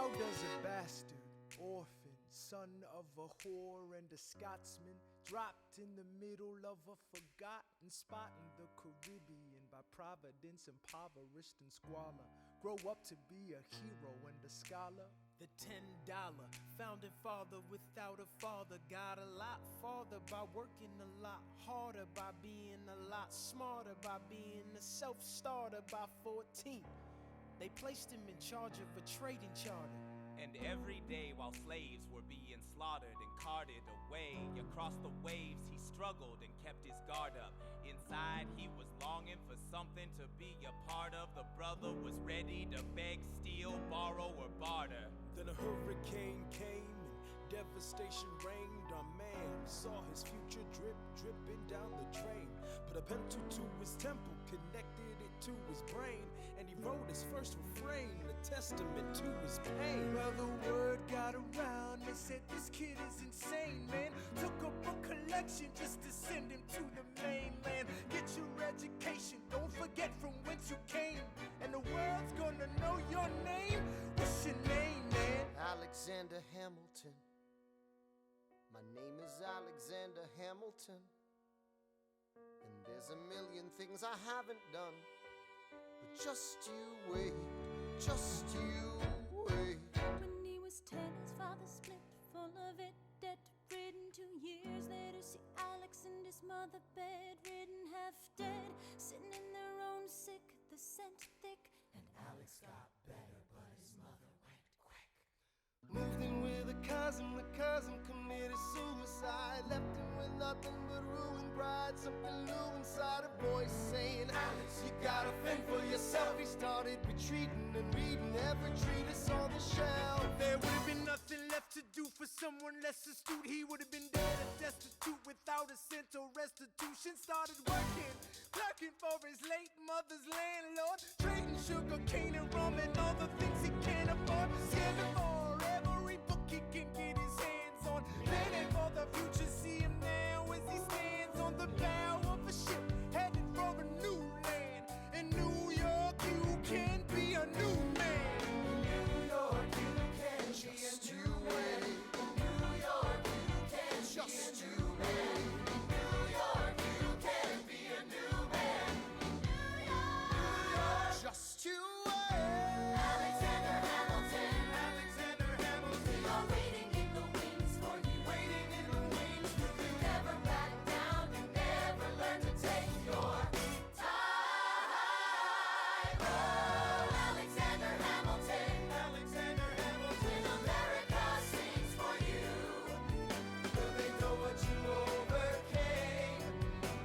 How does a bastard, orphan, son of a whore and a Scotsman, dropped in the middle of a forgotten spot in the Caribbean, by providence impoverished and squalor, grow up to be a hero and a scholar? The $10 founding father without a father got a lot farther by working a lot harder, by being a lot smarter, by being a self-starter. By 14, they placed him in charge of a trading charter. And every day while slaves were being slaughtered and carted away across the waves, he struggled and kept his guard up. Inside he was longing for something to be a part of. The brother was ready to beg, steal, borrow, or barter. Then a hurricane came and devastation reigned. Our man saw his future dripping down the drain. Put a pencil to his temple, connected it to his brain, and he wrote his first refrain, a testament to his pain. Well, the word got around, they said this kid is insane, man. Took up a collection just to send him to the mainland. Get your education, don't forget from whence you came, and the world's gonna know your name. What's your name, man? Alexander Hamilton. My name is Alexander Hamilton, and there's a million things I haven't done, but just you wait, just you wait. When he was 10, his father split, full of it, debt-ridden. 2 years later, see Alex and his mother bedridden, half dead, sitting in their own sick, the scent thick. And Alex got better, but his mother went quick. Moved in with the cousin committed suicide. Left him with nothing but ruined pride. Something new inside a voice saying, Alex, you gotta fend for yourself. He started retreating and reading every treatise on the shelf. There would have been nothing left to do for someone less astute. He would have been dead and destitute without a cent or restitution. Started working, clerking for his late mother's landlord, trading sugar cane and rum and all the things he can't afford. Scamming for every book he can get his hands on, planning for the future. See him now as he stands on the bow of a ship, headed for a new land. In New York, you can be a new man. In New York, you can just be a new man. In New York, you can just be a new man. In New York, you can be a new man. In New York, just you wait. Alexander Hamilton, Alexander Hamilton, we are waiting in the wings for you. waiting in the wings for You you. never back down, you never learn to take your time. Oh, Alexander Hamilton, Alexander Hamilton, when America sings for you. will they know what you overcame?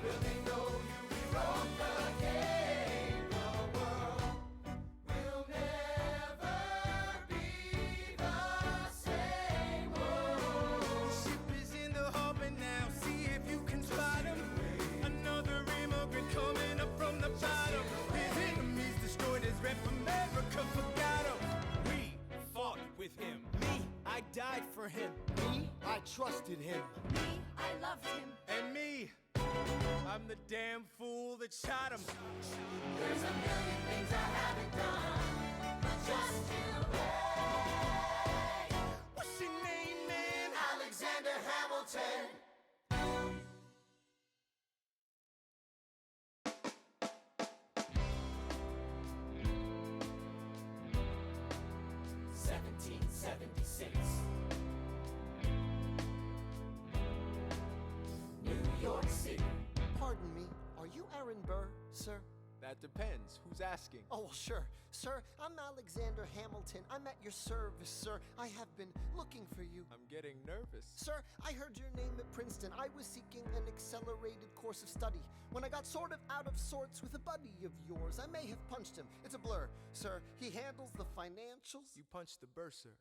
Will they know you rewrote the game? The world will never be the same. The ship is in the harbor now, see if you can spot him. Another immigrant coming up from the bottom. His enemies destroyed his rep, America forgot him. We fought with him, me, I died for him. Me, I trusted him. Me, I loved him. And me, I'm the damn fool that shot him. There's a million things I haven't done, but just you wait. What's your name, man? Alexander Hamilton. 1776, New York City. Pardon me, are you Aaron Burr, sir? That depends. Who's asking? Oh, well, sure. Sir, I'm Alexander Hamilton. I'm at your service, sir. I have been looking for you. I'm getting nervous. Sir, I heard your name at Princeton. I was seeking an accelerated course of study. When I got sort of out of sorts with a buddy of yours, I may have punched him. It's a blur. Sir, he handles the financials. You punched the bursar.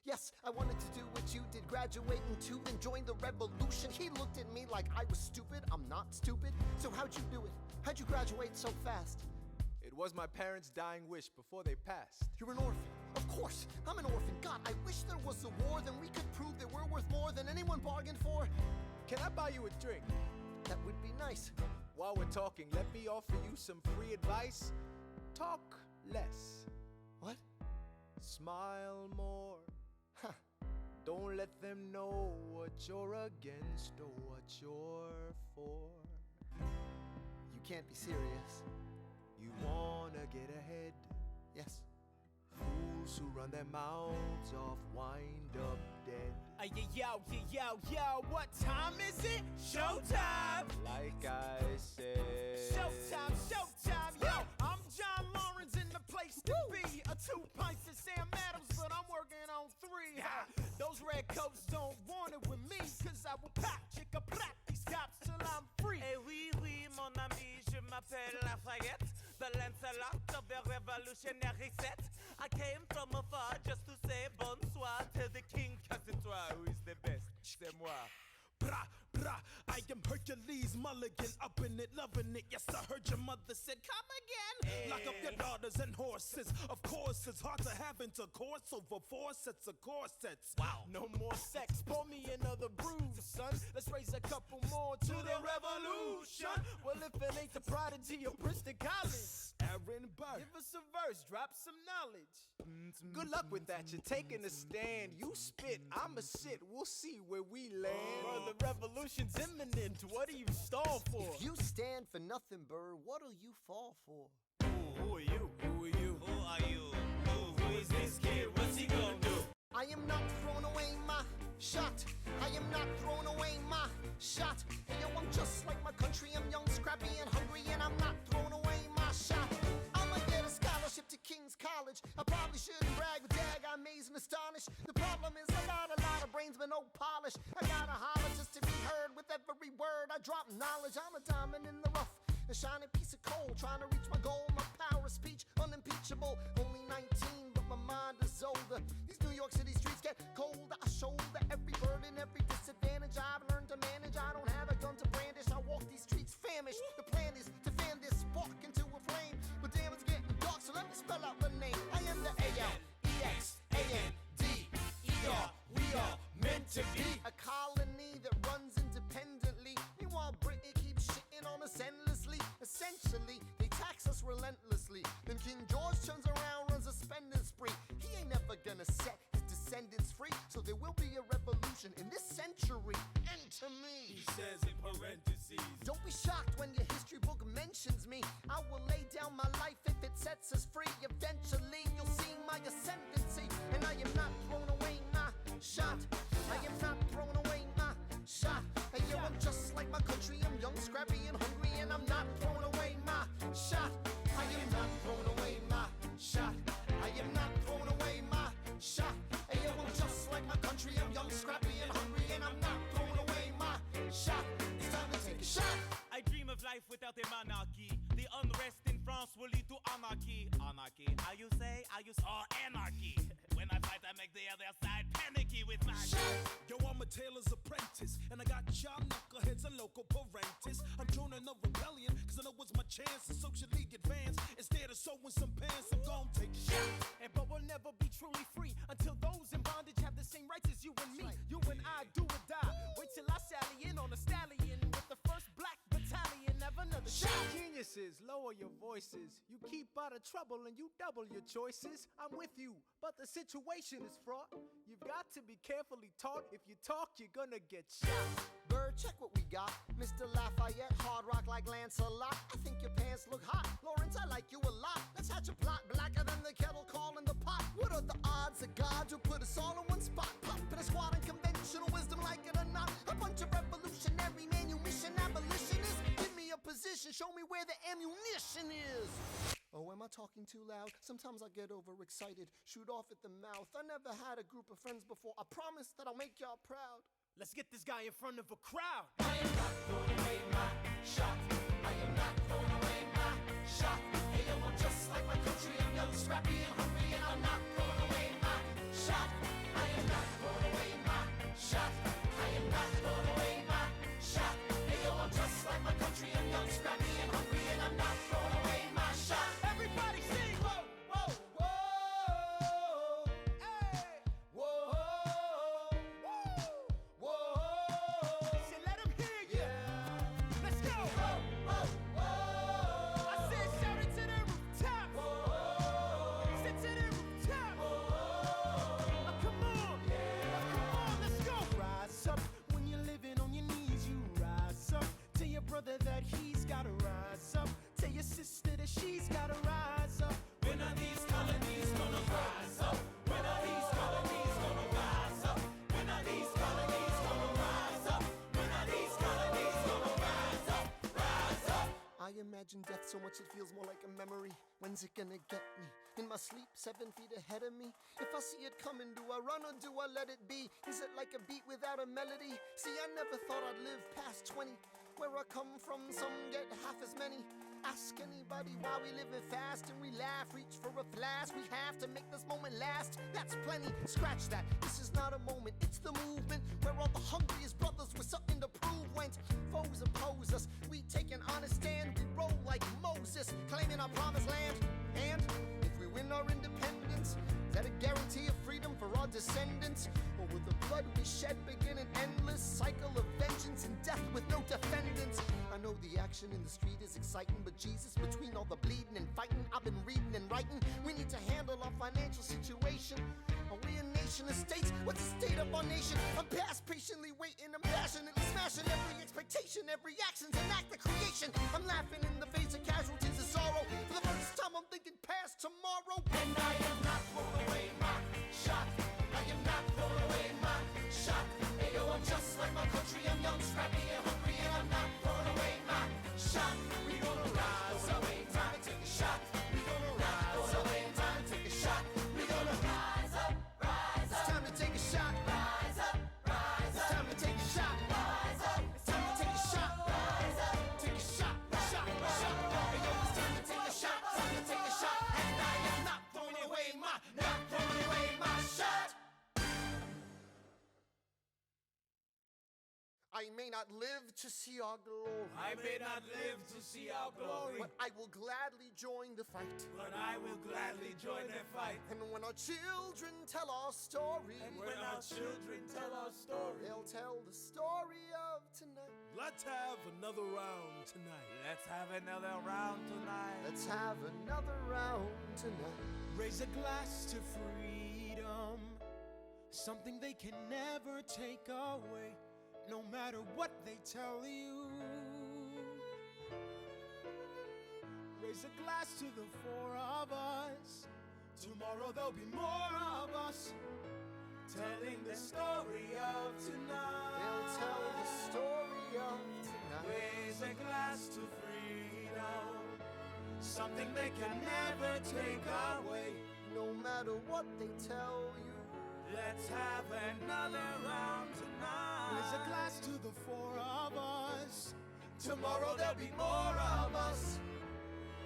Yes, I wanted to do what you did, graduate in 2 and join the revolution. He looked at me like I was stupid. I'm not stupid. So how'd you do it? How'd you graduate so fast? It was my parents' dying wish before they passed. You're an orphan. Of course, I'm an orphan. God, I wish there was a war, then we could prove that we're worth more than anyone bargained for. Can I buy you a drink? That would be nice. While we're talking, let me offer you some free advice. Talk less. What? smile more. Don't let them know what you're against or what you're for. You can't be serious. You wanna get ahead. Yes. Fools who run their mouths off wind up dead. Yo, what time is it? Showtime! Like I said. Showtime, yo! I'm John Lawrence in the place to be. 2 pints of Sam Adams, but I'm working on 3. Those redcoats don't want it with me, cause I will pop, chicka, pop these cops till I'm free. Eh oui, mon ami, je m'appelle Lafayette, the Lancelot of the revolutionary set. I came from afar just to say bonsoir to the king, cause c'est toi who is the best, c'est moi. Brah, brah, I am Hercules Mulligan, up in it, loving it. Yes, I heard your mother said, come again. Lock up your daughters and horses. Of course, it's hard to have intercourse over 4 sets of corsets. Wow. No more sex, pour me another brew, son. Let's raise a couple more to the revolution. Well, if it ain't the prodigy of Princeton College, Aaron Burr, give us a verse, drop some knowledge. Good luck with that, you're taking a stand. You spit, I'ma sit, we'll see where we land. Bro, the revolution's imminent, what do you stall for? If you stand for nothing, Burr, what'll you fall for? Who are you? Who are you? Who are you? Who is this kid? What's he gonna do? I am not throwing away my shot. I am not throwing away my shot. Hey, yo, I'm just like my country. I'm young, scrappy, and hungry, and I'm not throwing away my shot. I'ma get a scholarship to King's College. I probably shouldn't brag, but dag, I'm amazed and astonished. The problem is I got a lot of brains, but no polish. I gotta holler just to be heard with every word. I drop knowledge. I'm a diamond in the rough, a shining piece of coal, trying to reach my goal. My power of speech, unimpeachable. Only 19, but my mind is older. These New York City streets get colder. I shoulder every burden, every disadvantage I've learned to manage. I don't have a gun to brandish. I walk these streets famished. The plan is to fan this spark into a flame. But damn, it's getting dark, so let me spell out the name. I am the A-L-E-X-A-N-D-E-R. We are meant to be a colony that runs independently. Meanwhile, Britain keeps shitting on us endlessly. Essentially, they tax us relentlessly. Then King George turns around, runs a spending spree. He ain't never gonna set his descendants free. So there will be a revolution in this century. Enter me. He says in parentheses. Don't be shocked when your history book mentions me. I will lay down my life if it sets us free. Eventually, you'll see my ascendancy. And I am not throwing away my shot. I am not throwing away my shot. Hey, yo, I'm just like my country. I'm young, scrappy, and hungry, and I'm not throwing away my shot. I am not throwing away my shot. I am not throwing away my shot. Hey, yo, I'm just like my country. I'm young, scrappy, and hungry, and I'm not throwing away my shot. It's time to take a shot. I dream of life without a monarchy. The unrest in France will lead to anarchy. Anarchy, how you say? Or anarchy. When I fight, I make the other side panicky with my Yo, I'm a tailor's apprentice, and I got y'all knuckleheads and local parentes. I'm joining a rebellion, cause I know it's my chance to socially advance. Instead of sewing some pants, I'm gon' take a shot. But we'll never be truly free until those in bondage have the same rights as you and me. You and I do or die. Wait till I sally in on a stallion with the first black battalion. Have another shot. Geniuses, lower your voices. You keep out of trouble and you double your choices. I'm with you, but the situation is fraught. You've got to be carefully taught. If you talk, you're gonna get shot. Bird, check what we got. Mr. Lafayette, hard rock like Lancelot. I think your pants look hot. Lawrence, I like you a lot. Let's hatch a plot blacker than the kettle calling the pot. What are the odds of God to put us all in one spot? Pop in a squad and conventional wisdom, like it or not. A bunch of revolutionary manumission abolitionists. Give me a position, show me where the ammunition is. Oh, am I talking too loud? Sometimes I get overexcited, shoot off at the mouth. I never had a group of friends before. I promise that I'll make y'all proud. Let's get this guy in front of a crowd. I am not throwing away my shot. I am not throwing away my shot. Hey, yo, I'm just like my country. I'm young, scrappy, and hungry, and I'm not throwing away my shot. I am not throwing away my shot. I am not throwing away my shot. Hey, yo, I'm just like my country. I'm young, scrappy, and hungry, and I'm not throwing away my shot. Everybody sing. Whoa, whoa, whoa. Hey, whoa, whoa. So let him hear you. Let's go. I said shout it to the rooftop. Sit to the rooftop. so much it feels more like a memory. When's it gonna get me? In my sleep, 7 feet ahead of me. If I see it coming, do I run or do I let it be? Is it like a beat without a melody? See, I never thought I'd live past 20. Where I come from, some get half as many. Ask anybody why we living fast and we laugh. Reach for a flash, we have to make this moment last. That's plenty, scratch that. This is not a moment, it's the movement. Where all the hungriest brothers with something to prove went. Foes oppose us, we take an honest stand. We roll like Moses, claiming our promised land. And if we win our independence, is that a guarantee of freedom for our descendants? Or will the blood we shed begin an endless cycle of vengeance and death with no defendants? I know the action in the street is exciting, but Jesus, between all the bleeding and fighting I've been reading and writing, we need to handle our financial situation. Are we a nation of states? What's the state of our nation? I'm past patiently waiting, I'm passionately smashing every expectation, every action's an act of creation. I'm laughing in the face of casualties of sorrow. For the first time I'm thinking past tomorrow. And I am not throwing away my shot. I am not throwing away my shot. Ayo, I'm just like my country, I'm young, scrappy and hungry, and I'm not throwing away my shot. We gonna rise up, time to take a shot. We gonna rise up, time to take a shot. We gonna rise up, rise up. It's time to take a shot. Rise up, rise up. It's time to take a shot. Rise up. It's time to take a shot. Rise up. Take a shot, shot, shot. Ayo, it's time to take a shot. Time to take a shot. And I am not throwing away my shot. I may not live to see our glory. I may not live to see our glory, But I will gladly join the fight. but I will gladly join their fight. And when our children tell our story, And when our children tell our story, they'll tell the story of tonight. let's have another round tonight. Let's have another round tonight. Let's have another round tonight. Raise a glass to freedom, something they can never take away, no matter what they tell you. Raise a glass to the four of us. Tomorrow there'll be more of us, telling the story of tonight. They'll tell the story of tonight. Raise a glass to freedom, something they can never take away. No matter what they tell you. Let's have another round tonight. Raise a glass to the four of us. Tomorrow there'll be more of us,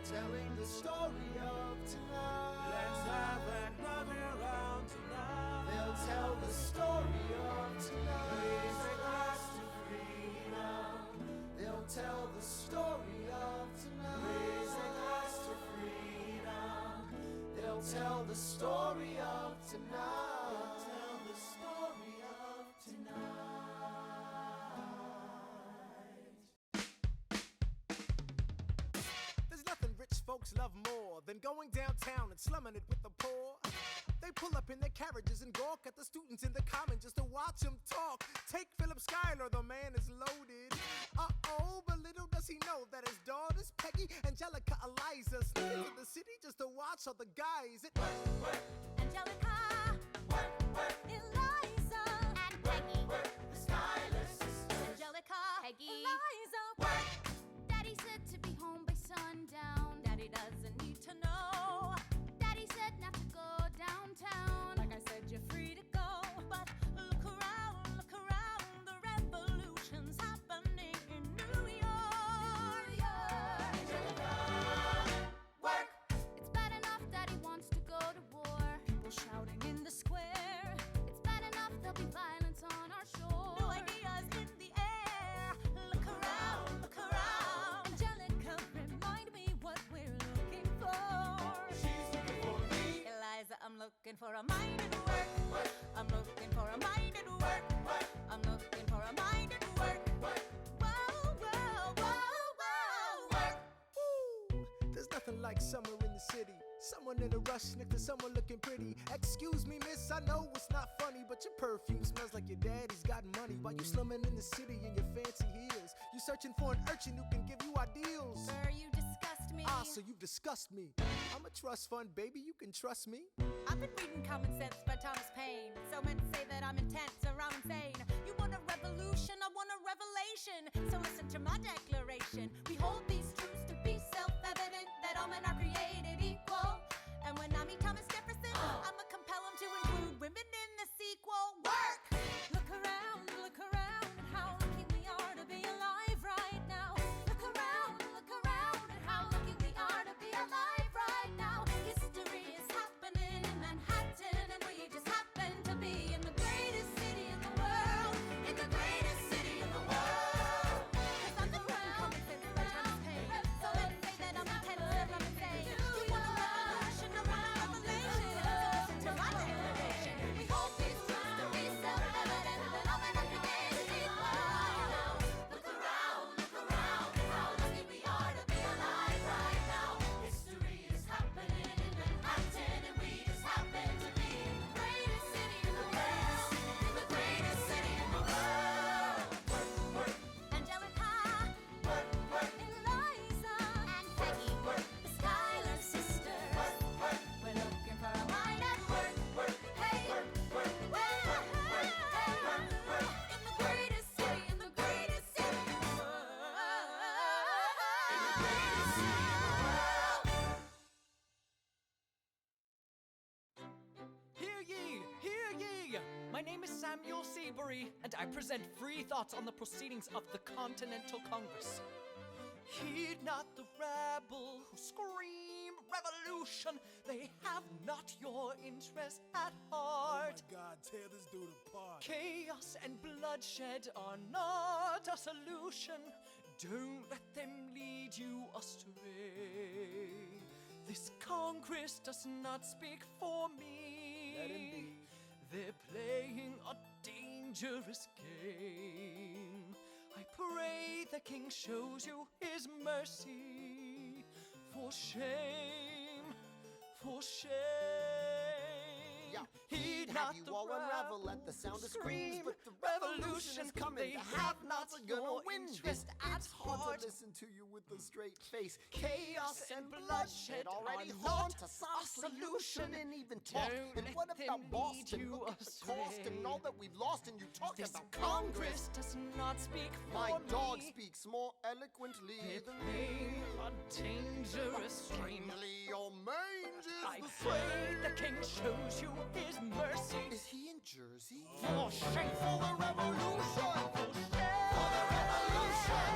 Telling the story of tonight. let's have another round tonight. They'll tell the story of tonight. Raise a glass to freedom. They'll tell the story of tonight. Raise a glass to freedom. They'll tell the story of tonight. Tell the story of tonight. There's nothing rich folks love more than going downtown and slumming it with the poor. They pull up in their carriages and gawk at the students in the common just to watch them talk. Take Philip Schuyler, the man is loaded. Uh-oh, but little does he know that his daughters, Peggy, Angelica, Eliza, sneak into the city just to watch all the guys. Angelica, Eliza, and Peggy, The Schuyler sisters. Angelica, Peggy, Eliza, Daddy said to be home by sundown. Daddy doesn't need to know. Daddy said not to go downtown. Like I said, you're free to go. But look around, the revolution's happening in New York. Angelica, Work. it's bad enough Daddy wants to go to war. People shouting in the square. It's bad enough there'll be violence on our shore. New ideas in the air. Look around, Angelica, remind me what we're looking for. She's looking for me. Eliza, I'm looking for a mind at work. I'm looking for a mind at work. I'm looking for a mind at work. Whoa, whoa, whoa, whoa, work. Woo! There's nothing like summer in the city. Someone in a rush next to someone looking pretty. Excuse me, miss, I know it's not funny, but your perfume smells like your daddy's got money. While you slumming in the city in your fancy heels, you searching for an urchin who can give you ideals. Sir, you disgust me. Ah, so you disgust me. I'm a trust fund, baby, you can trust me. I've been reading Common Sense by Thomas Paine. So men say that I'm intense or I'm insane. You want a revolution, I want a revelation. So listen to my declaration. We hold these truths to be self-evident. I present free thoughts on the proceedings of the Continental Congress. Heed not the rabble who scream revolution. They have not your interest at heart. Oh my God, tear this dude apart. Chaos and bloodshed are not a solution. Don't let them lead you astray. This Congress does not speak for me. Let him be. They're playing a dangerous game. I pray the king shows you his mercy. For shame, for shame. Yeah. Heed Have not you the all unravel at the sound of screams, but the revolution is coming. They The have have-nots not are gonna your win this. interest at It's hard heart. to listen to you with a straight face. Chaos and bloodshed already are haunt not us. a Honestly, you solution. shouldn't even talk. Don't And let what them about lead Boston? you Look at the cost and astray. all that we've lost, and you talk This about Congress does not speak for My dog me. speaks more eloquently They're than playing me. a dangerous game. Strangely, your mange is I the pray same. the king shows you his mercy. Is he in Jersey? For shame, For the revolution! for shame. For the revolution!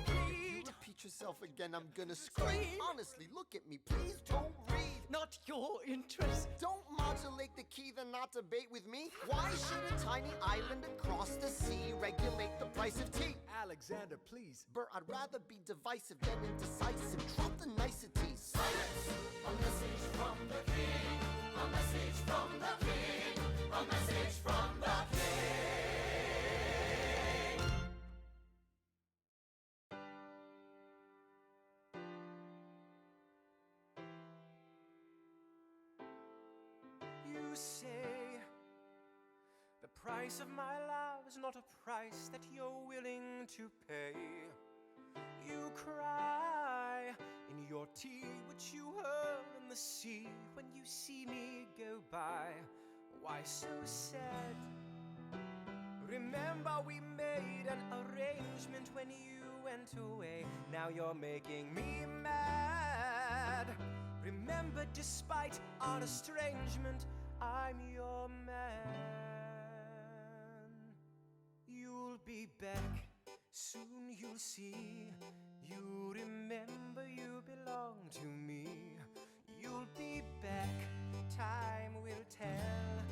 Plead You repeat yourself again, I'm gonna scream. Honestly, look at me, please don't read. not your interest. Don't modulate the key, then not debate with me. Why should a tiny island across the sea regulate the price of tea? Alexander, please. Bert, I'd rather be divisive than indecisive. Drop the niceties. Silence! A message from the king. A message from the king. A message from the king. You say the price of my love is not a price that you're willing to pay. You cry in your tea, which you hurl in the sea when you see me go by. Why so sad? Remember we made an arrangement when you went away. Now you're making me mad. Remember, despite our estrangement, I'm your man. You'll be back, soon you'll see. You remember you belong to me. You'll be back, time will tell.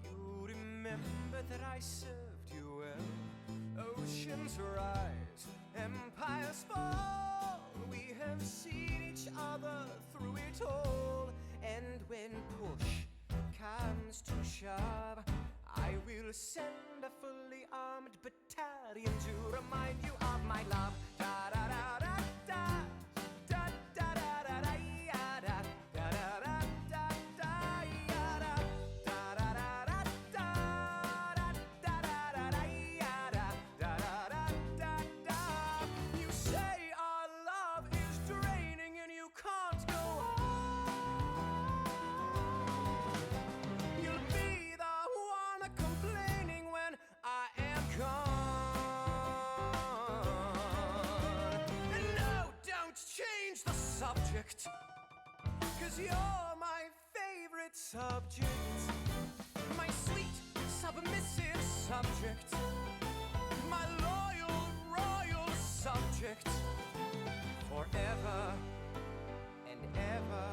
You remember that I served you well. Oceans rise, empires fall. We have seen each other through it all. And when push comes to shove, I will send a fully armed battalion to remind you of my love. Da da da da da. Da da da da da ya da. Da da da da da ya da. Da da da da da. Da da da da ya da. Da da da da da. You say our love is draining and you can't go on. You'll be the one complaining when I am gone. And no, don't change the subject, 'cause you're my favorite subject. My sweet, submissive subject. My loyal, royal subject. Forever and ever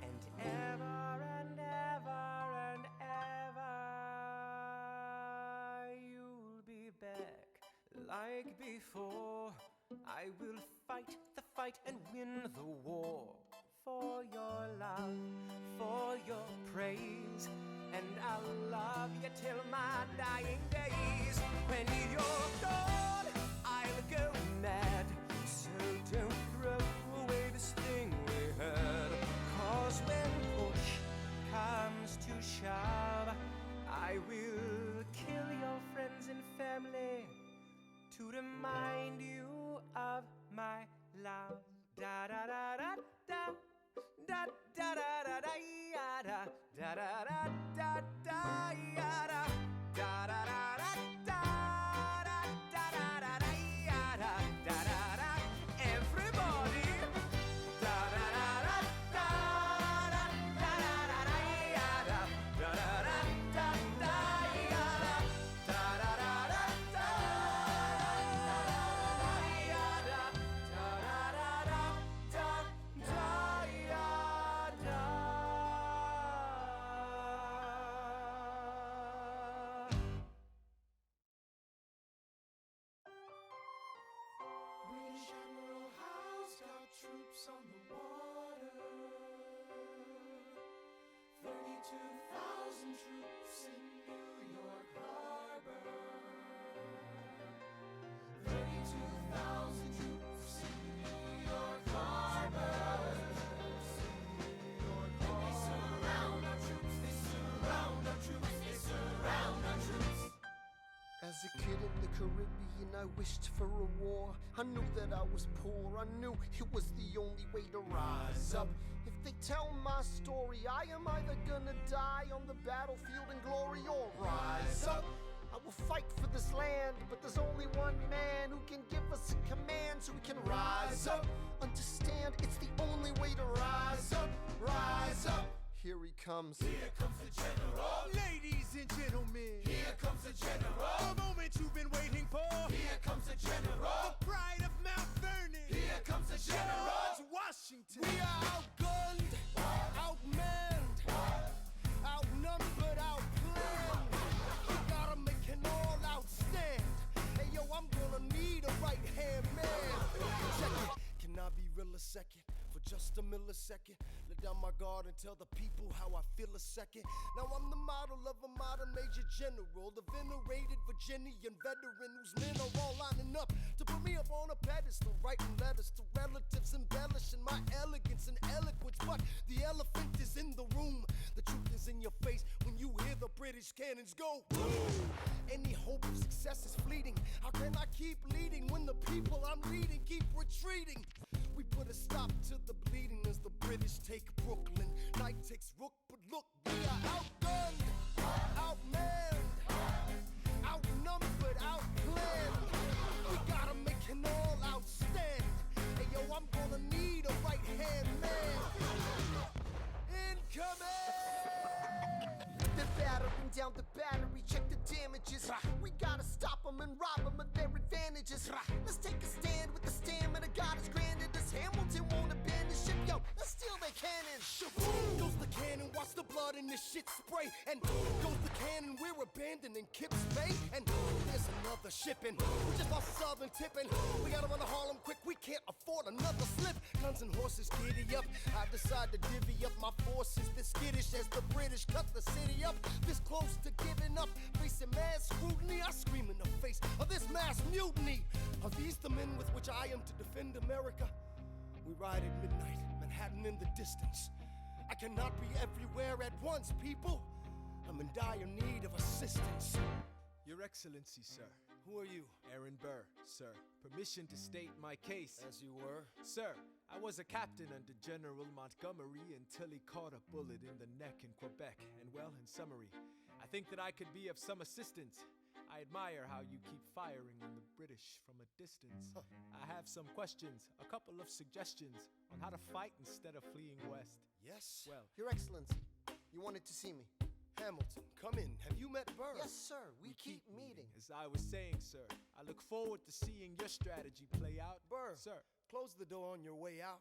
and ever and ever and ever. You'll be back like before. I will fight the fight and win the war. For your love, for your praise. And I'll love you till my dying days. When you're gone, I'll go mad. So don't throw away this thing we had. 'Cause when push comes to shove, I will kill your friends and family to remind you of my love. Da da da da da. Da da da da da ya da. Da da da da da ya da. Da da da da da. Da da da da da ya da. Da da da. Everybody. Da da da da da. Da da da da ya da. Da da da da da ya da. Da da da As a kid in the Caribbean, I wished for a war. I knew that I was poor, I knew it was the only way to rise up. If they tell my story, I am either gonna die on the battlefield in glory or rise up. I will fight for this land, but there's only one man who can give us a command so we can rise up. Understand, it's the only way to rise up, rise up. Here he comes. Here comes the general. Ladies and gentlemen, Here comes the general. the moment you've been waiting for. Here comes the general. The pride of Mount Vernon. Here comes the general. George Washington. We are outgunned, outmanned, outnumbered, outplanned. We gotta make an all-out stand. Hey yo, I'm gonna need a right-hand man. Check it. Can I be real a second? For just a millisecond, let down my guard and tell the people how I feel a second. Now I'm the model of a modern major general, the venerated Virginian veteran whose men are all lining up to put me up on a pedestal, writing letters to relatives, embellishing my elegance and eloquence. But the elephant is in the room. The truth is in your face when you hear the British cannons go boom. Any hope of success is fleeting. How can I keep leading when the people I'm leading keep retreating? We put a stop to the bleeding as the British take Brooklyn. Night takes Rook, but look, we are outgunned, outmanned, outnumbered, outplanned. We gotta make an all-out stand. Hey yo, I'm gonna need a right-hand man. Incoming! They're battering down the battery, check the damages. We gotta stop them and rob them of their advantages. Let's take a stand with the stamina God has granted us. Hamilton won't abandon ship, yo, let's steal their cannon. Shaboom! Goes the cannon, watch the blood in this shit spray. And goes the cannon, we're abandoning Kips Bay. And there's another shipping, we just lost Southern tipping. We gotta run to Harlem quick, we can't afford another slip. Guns and horses giddy up, I decide to divvy up my forces. This skittish as the British cut the city up. This close to giving up, facing mad scrutiny. I scream in the face of this mass mutiny. Are these the men with which I am to defend America? We ride at midnight, Manhattan in the distance. I cannot be everywhere at once, people. I'm in dire need of assistance. Your Excellency, sir. Who are you? Aaron Burr, sir. Permission to state my case. As you were. Sir, I was a captain under General Montgomery until he caught a bullet in the neck in Quebec. And well, in summary, I think that I could be of some assistance. I admire how you keep firing on the British from a distance. I have some questions, a couple of suggestions on how to fight instead of fleeing west. Yes? Well, Your Excellency, you wanted to see me. Hamilton, come in. Have you met Burr? Yes, sir. We keep meeting. as I was saying, sir, I look forward to seeing your strategy play out. Burr, Sir, close the door on your way out.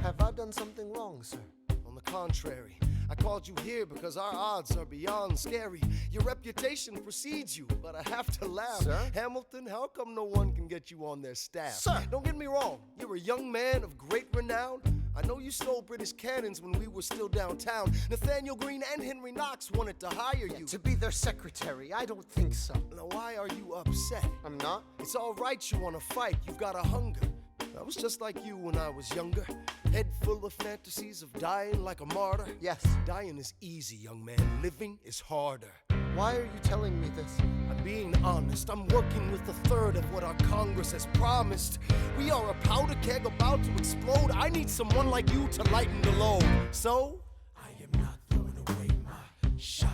Have I done something wrong, sir? On the contrary, I called you here because our odds are beyond scary. Your reputation precedes you, but I have to laugh. Sir? Hamilton, how come no one can get you on their staff? Sir! Don't get me wrong, you're a young man of great renown. I know you stole British cannons when we were still downtown. Nathaniel Greene and Henry Knox wanted to hire you. To be their secretary, I don't think so. Now why are you upset? I'm not. It's all right you want to fight, you've got a hunger. I was just like you when I was younger. Head full of fantasies of dying like a martyr. Yes. Dying is easy, young man. Living is harder. Why are you telling me this? I'm being honest. I'm working with a third of what our Congress has promised. We are a powder keg about to explode. I need someone like you to lighten the load. So? I am not throwing away my shot.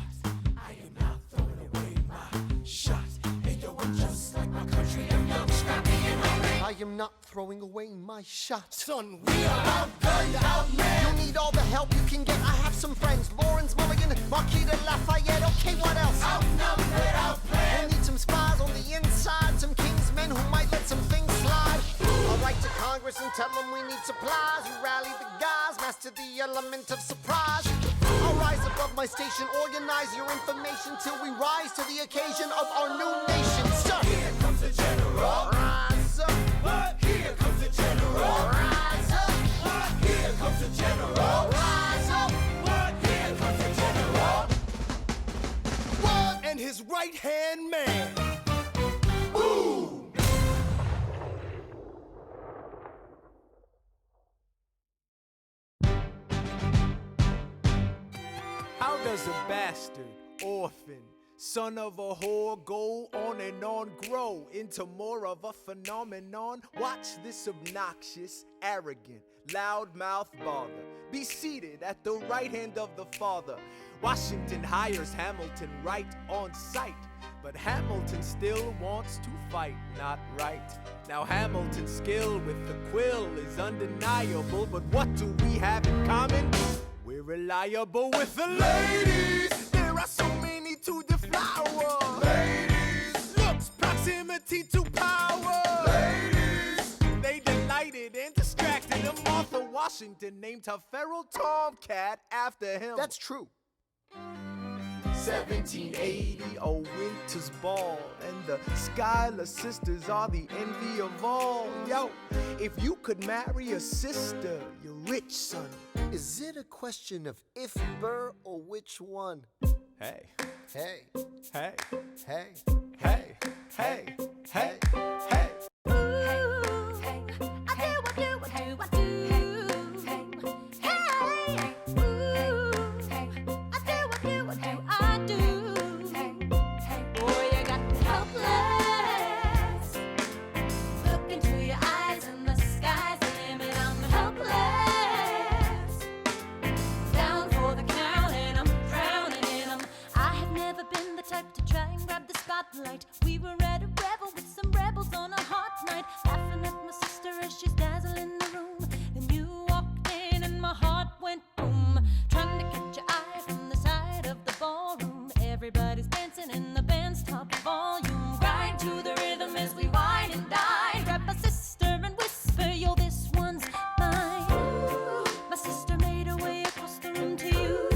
I am not throwing away my shot. Hey yo, I'm just like my country. I'm young, scrappy, and hungry. I am not throwing away my shot. Son, we are outgunned, outmanned. You need all the help you can get. I have some friends. Lawrence Mulligan, Marquis de Lafayette. Okay, what else? Outnumbered, outplanned. We'll need some spies on the inside. Some kingsmen who might let some things slide. I'll write to Congress and tell them we need supplies. You rally the guys, master the element of surprise. I'll rise above my station, organize your information till we rise to the occasion of our new nation. Sir, here comes the general. Rise up. What? Here comes the general. Rise up. What? Here comes the general. Rise up. What? Here comes the general. What? And his right-hand man. Boom! how does a bastard, orphan, Son of a whore, go on and on, grow into more of a phenomenon. Watch this obnoxious, arrogant, loudmouth bother be seated at the right hand of the Father. Washington hires Hamilton right on sight, but Hamilton still wants to fight, not right. Now Hamilton's skill with the quill is undeniable, but what do we have in common? We're reliable with the ladies. There are so many to deflower. Ladies. Looks, proximity to power. Ladies. They delighted and distracted him. Martha Washington named her feral tomcat after him. That's true. 1780, a winter's ball, and the Schuyler sisters are the envy of all. Yo, if you could marry a sister, you're rich, son. Is it a question of if Burr or which one? Hey, Hey, hey, hey, hey, hey, hey, hey. We were at a revel with some rebels on a hot night, laughing at my sister as she's dazzling the room. Then you walked in and my heart went boom, trying to catch your eye from the side of the ballroom. Everybody's dancing and the band's top volume. Grind to the rhythm as we wine and dine. Grab my sister and whisper, yo, this one's mine. My sister made her way across the room to you,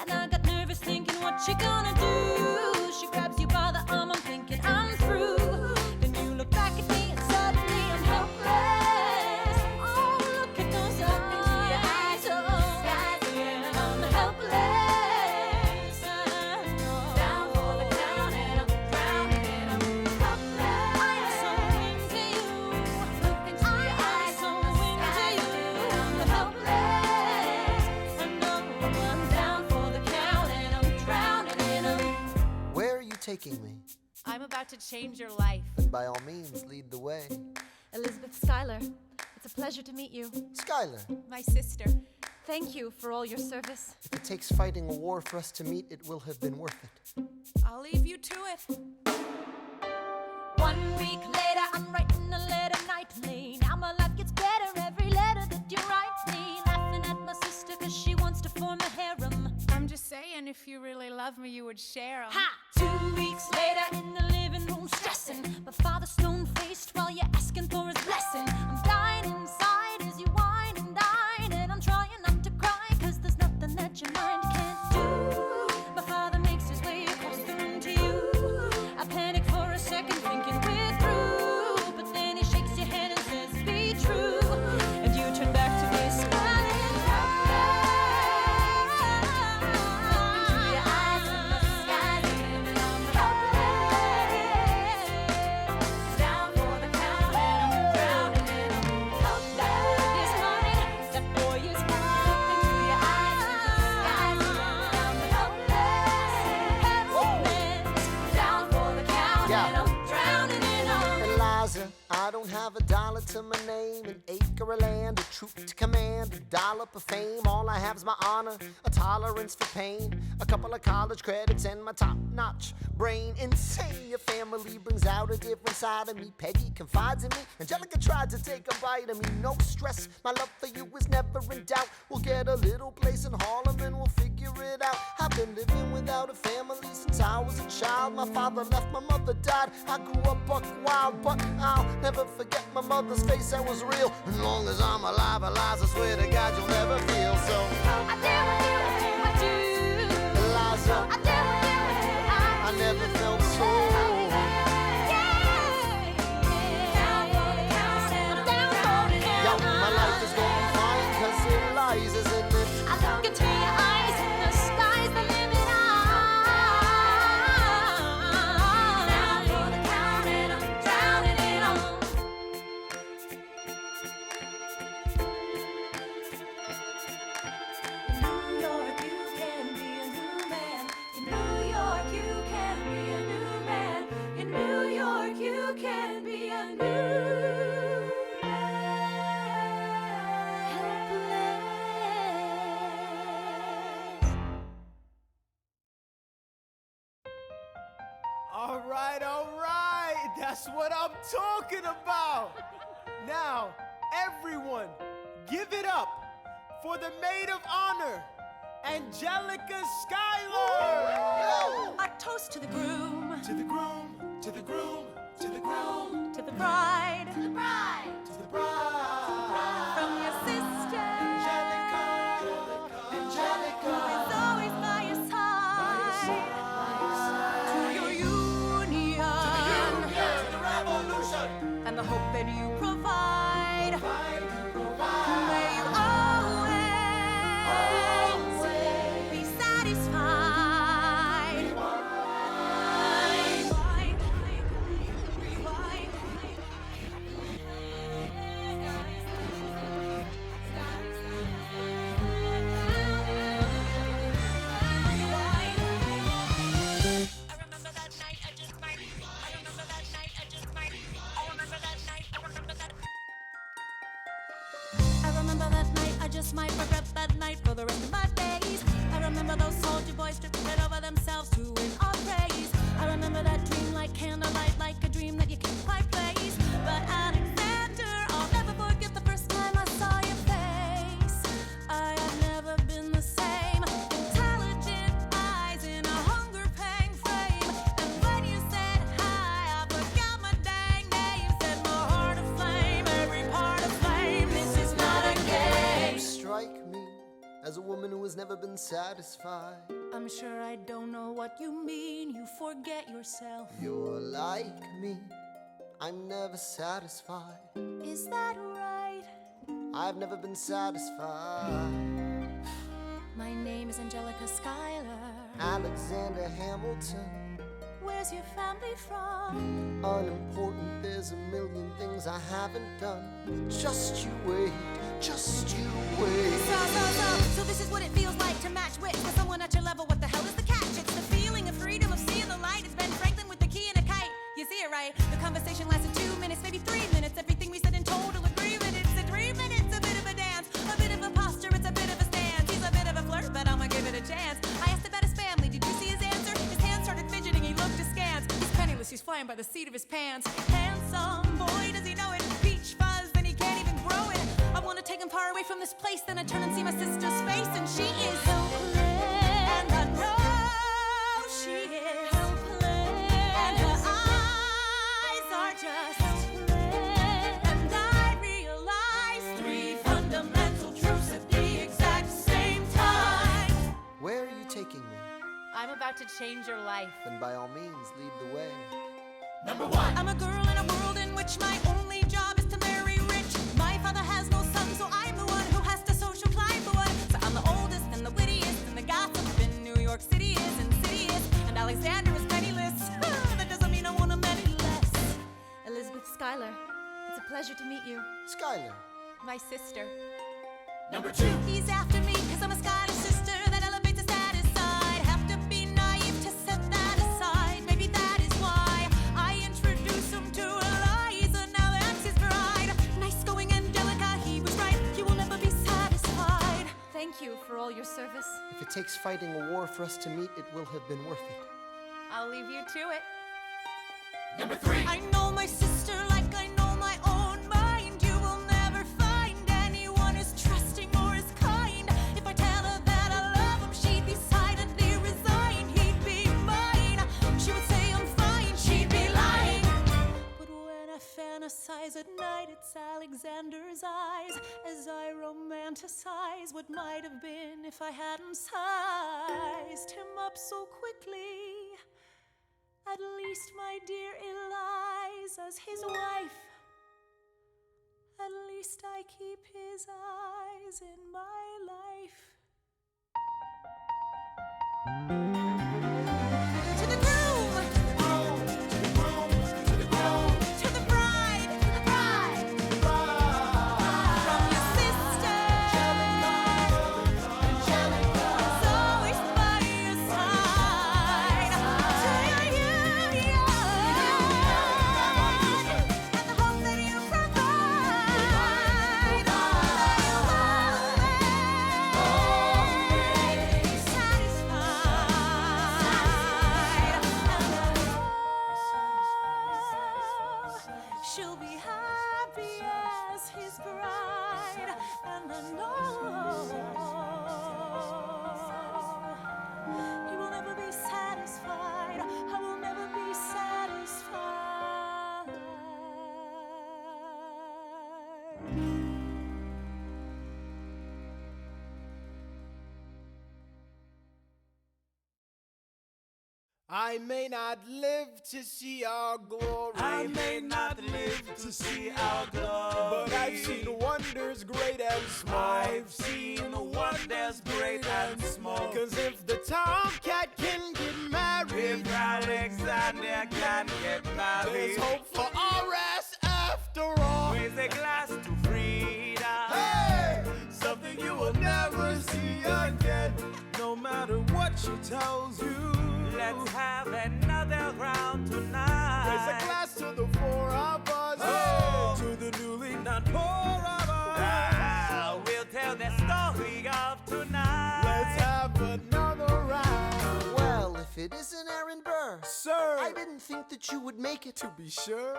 and I got nervous thinking, what you gonna do? She grabs you by the arm, I'm thinking I'm through. Then you look back at me and suddenly I'm helpless. Oh, look at those eyes, oh, yeah, I'm helpless. Down for the count and I'm drowning and I'm helpless. I am so into you. Look into your eyes, so into you. I'm helpless. I know I'm down for the count and I'm drowning and I'm. Where are you taking me? I'm about to change your life. Then by all means, lead the way. Elizabeth Schuyler, it's a pleasure to meet you. Schuyler, My sister. Thank you for all your service. if it takes fighting a war for us to meet, it will have been worth it. I'll leave you to it. 1 week later, I'm writing a letter nightly. Now my life gets better every letter that you write me. Laughing at my sister cause she wants to form a harem. I'm just saying, if you really love me, you would share 'em. Ha! 2 weeks later in the living room stressing. My father's stone-faced while you're asking for his blessing. I'm dying inside as you whine and dine, and I'm trying not to cry cause there's nothing that your mind can't do. My father makes his way across the room to you. I panic for a second thinking we're through, but then he shakes your hand and says be true, and you turn back to me smiling. Look into your eyes and the sky's the limit. I'm helpless. Down for the count and I'm drowning and I'm helpless. Yes, honey, that boy is mine. Look into your eyes and the sky's the limit. I'm helpless. Down for the count Yeah. and I'm drowning and I'm. Eliza, I don't have a dollar to my name, an acre of land, a troop to command, a dollop of fame. All I have is my honor, a tolerance for pain, a couple of college credits, and my top-notch brain. Insane, your family brings out a different side of me. Peggy confides in me, Angelica tried to take a bite of me. No stress, my love for you is never in doubt. We'll get a little place in Harlem and we'll figure it out. I've been living without a family since I was a child. My father left, my mother died. I grew up buck wild, but I'll never forget my mother's face, that was real. As long as I'm alive, Eliza, I swear to God you'll never feel so. I do, Eliza, I do, I never felt so. Yo, my life is going fine, cause Eliza's in it. I look into your eyes and the sky's the limit. Down for the count and I'm drowning in 'em. In New York, you can be a new man. In All right. That's what I'm talking about. Now, everyone, give it up for the maid of honor, Angelica Schuyler. A toast to the groom, To the groom, to the groom, to the groom, to the bride, To the bride. to the bride. from your sister, Angelica, who Angelica. is always by your side. To your union, To the revolution. and the hope that you provide. Provide, May you always be satisfied. I remember that night, I just might regret that night for the rest of my days. I remember those soldier boys tripping over themselves to win our praise. I remember that dream like candlelight, like a dream that you can't quite place. But Alexander, I'll never forget the first time I saw your face. I have never been the same. Intelligent eyes in a hunger pang frame. And when you said hi, I forgot my dang name. Set my heart aflame, every part aflame. This is not a game. You strike me as a woman who has never been satisfied. I'm sure I don't know what you mean. You forget yourself. You're like me, I'm never satisfied. Is that right? I've never been satisfied. My name is Angelica Schuyler. Alexander Hamilton, Where's your family from? unimportant, there's a million things I haven't done. Just you wait, just you wait. So this is what it feels like to match wits with someone at your level. What the hell is the catch? It's the feeling of freedom, of seeing the light. It's Ben Franklin with the key and a kite. You see it right? The conversation lasted 2 minutes, maybe 3 minutes. Everything we said in total agreement. It's a dream and it's a bit of a dance, a bit of a posture, it's a bit of a stance. He's a bit of a flirt, but I'ma give it a chance. I asked about his family. Did you see his answer? His hands started fidgeting. He looked askance. He's penniless. He's flying by the seat of his pants. Handsome boy, does he know it? Peach fuzz, and he can't even grow it. I wanna take him far away from this place. Then I turn and see my sister's face, and she is helpless. And I know she is helpless. And her eyes are just helpless. And I realize 3 fundamental truths at the exact same time. Where are you taking me? I'm about to change your life. Then by all means, lead the way. I'm a girl in a world in which my only job is to marry rich. My father has no son, so I'm the one who has to social climb the one. So I'm the oldest and the wittiest, and the gossip in New York City is insidious. And Alexander is penniless. That doesn't mean I want him any less. Elizabeth Schuyler, it's a pleasure to meet you. Schuyler, My sister. He's after me, cause I'm a Schuyler sister. That elevates the status side. Have to be naive to set that aside. Maybe that is why I introduce him to Eliza. Now that's his bride. Nice going, Angelica, he was right. You will never be satisfied. Thank you for all your service. if it takes fighting a war for us to meet, it will have been worth it. I'll leave you to it. I know my sister like I know my own mind. You will never find anyone as trusting or as kind. If I tell her that I love him, she'd be silently resign. He'd be mine. She would say I'm fine. She'd be lying. But when I fantasize at night, it's Alexander's eyes as I romanticize what might have been if I hadn't sized him up so quickly. At least my dear Eliza's his wife. At least I keep his eyes in my life. To the groom! To the bride! From your sister! Who's always by your side. To your union! And the hope that you provide. May you always be satisfied. I may not live to see our glory. I may not live to see our glory, but I've seen wonders great and small. I've seen wonders great and small. Cause if the tomcat can get married, If Alexander can get married, there's hope for our ass after all. raise a glass to freedom. Hey! Something you will never see again. No matter what she tells you, let's have another round tonight. Raise a glass to the four of us. Oh, to the newly not poor of us. We'll tell the story of tonight. Let's have another round. Well, if it isn't Aaron Burr, Sir, I didn't think that you would make it. to be sure,